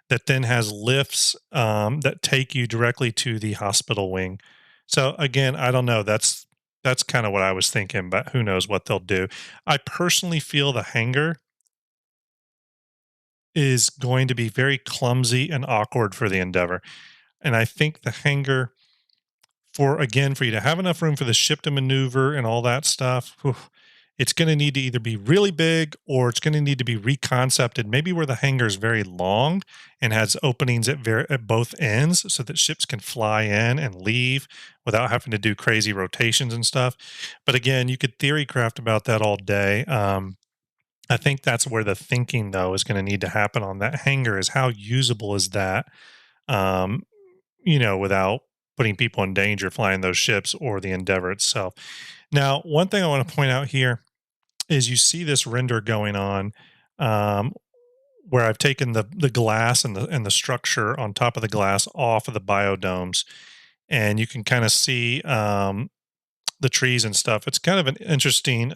that then has lifts that take you directly to the hospital wing. So again, I don't know. That's kind of what I was thinking, but who knows what they'll do. I personally feel the hangar is going to be very clumsy and awkward for the Endeavor. And I think the hangar, for you to have enough room for the ship to maneuver and all that stuff, whew, it's going to need to either be really big or it's going to need to be reconcepted, maybe where the hangar is very long and has openings at both ends so that ships can fly in and leave without having to do crazy rotations and stuff. But again, you could theory craft about that all day. I think that's where the thinking, though, is going to need to happen on that hangar is how usable is that, um, without putting people in danger flying those ships or the Endeavor itself. Now, one thing I want to point out here is you see this render going on, um, where I've taken the glass and the structure on top of the glass off of the biodomes, and you can kind of see the trees and stuff. It's kind of an interesting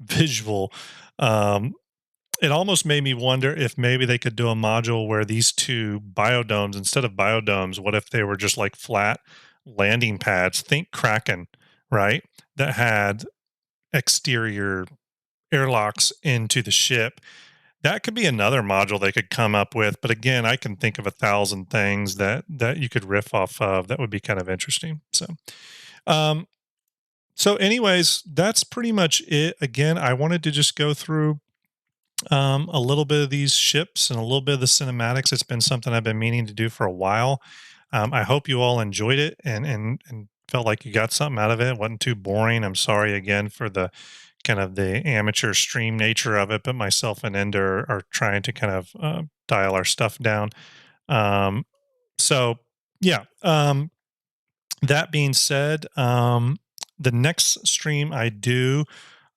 visual. Um, it almost made me wonder if maybe they could do a module where these two biodomes, instead of biodomes, what if they were just like flat landing pads? Think Kraken, right? That had exterior airlocks into the ship. That could be another module they could come up with. But again, I can think of 1,000 things that you could riff off of that would be kind of interesting. Um, so anyways, that's pretty much it. Again, I wanted to just go through a little bit of these ships and a little bit of the cinematics. It's been something I've been meaning to do for a while. I hope you all enjoyed it and felt like you got something out of it. It wasn't too boring. I'm sorry again for the kind of the amateur stream nature of it, but myself and Ender are trying to kind of dial our stuff down. Um, so yeah. That being said, the next stream I do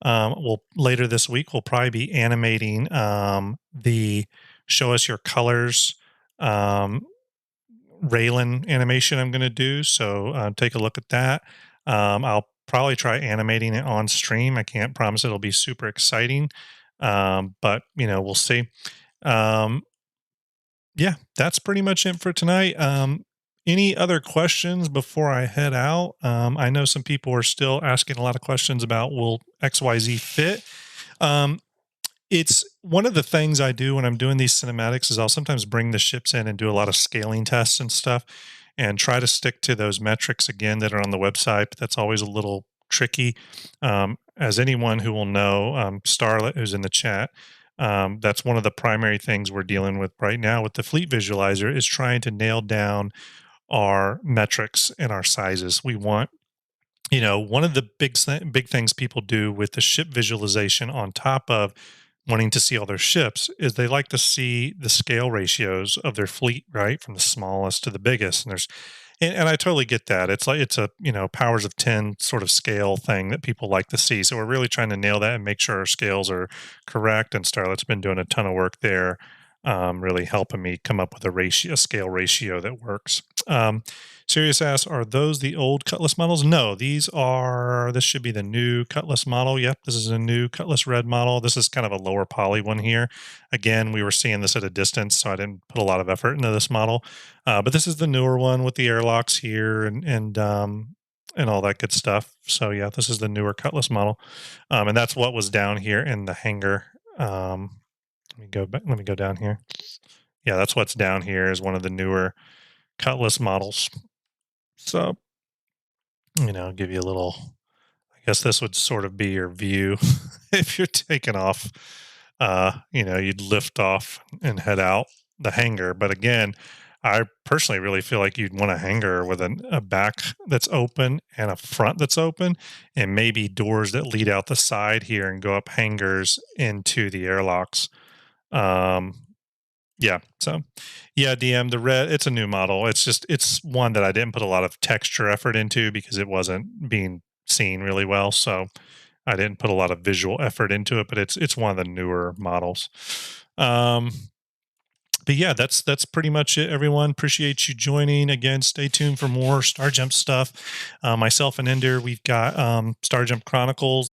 will later this week will probably be animating the show us your colors um, Raylan animation I'm going to do. So take a look at that. I'll probably try animating it on stream. I can't promise it'll be super exciting, but we'll see. Um, yeah, that's pretty much it for tonight. Any other questions before I head out? I know some people are still asking a lot of questions about will XYZ fit. Um, it's one of the things I do when I'm doing these cinematics is I'll sometimes bring the ships in and do a lot of scaling tests and stuff and try to stick to those metrics again that are on the website. But that's always a little tricky. As anyone who will know, Starlet, who's in the chat, that's one of the primary things we're dealing with right now with the fleet visualizer is trying to nail down our metrics and our sizes. We want one of the big things people do with the ship visualization on top of wanting to see all their ships is they like to see the scale ratios of their fleet, right? From the smallest to the biggest. And I totally get that. It's like it's a powers of 10 sort of scale thing that people like to see. So we're really trying to nail that and make sure our scales are correct. And Starlet's been doing a ton of work there, really helping me come up with a scale ratio that works. Sirius asks, are those the old Cutlass models? No, this should be the new Cutlass model. Yep, this is a new Cutlass Red model. This is kind of a lower poly one here. Again, we were seeing this at a distance, so I didn't put a lot of effort into this model. But this is the newer one with the airlocks here and all that good stuff. So yeah, this is the newer Cutlass model. And that's what was down here in the hangar. Let me go back. Let me go down here. Yeah, that's what's down here is one of the newer Cutlass models. So, give you a little, I guess this would sort of be your view if you're taking off. You'd lift off and head out the hangar. But again, I personally really feel like you'd want a hangar with a back that's open and a front that's open, and maybe doors that lead out the side here and go up hangars into the airlocks. Um, yeah. So, yeah, DM the red. It's a new model. It's one that I didn't put a lot of texture effort into because it wasn't being seen really well. So I didn't put a lot of visual effort into it. But it's one of the newer models. Um, but yeah, that's pretty much it. Everyone, appreciate you joining. Again, stay tuned for more StarJump stuff. Myself and Ender, we've got StarJump Chronicles.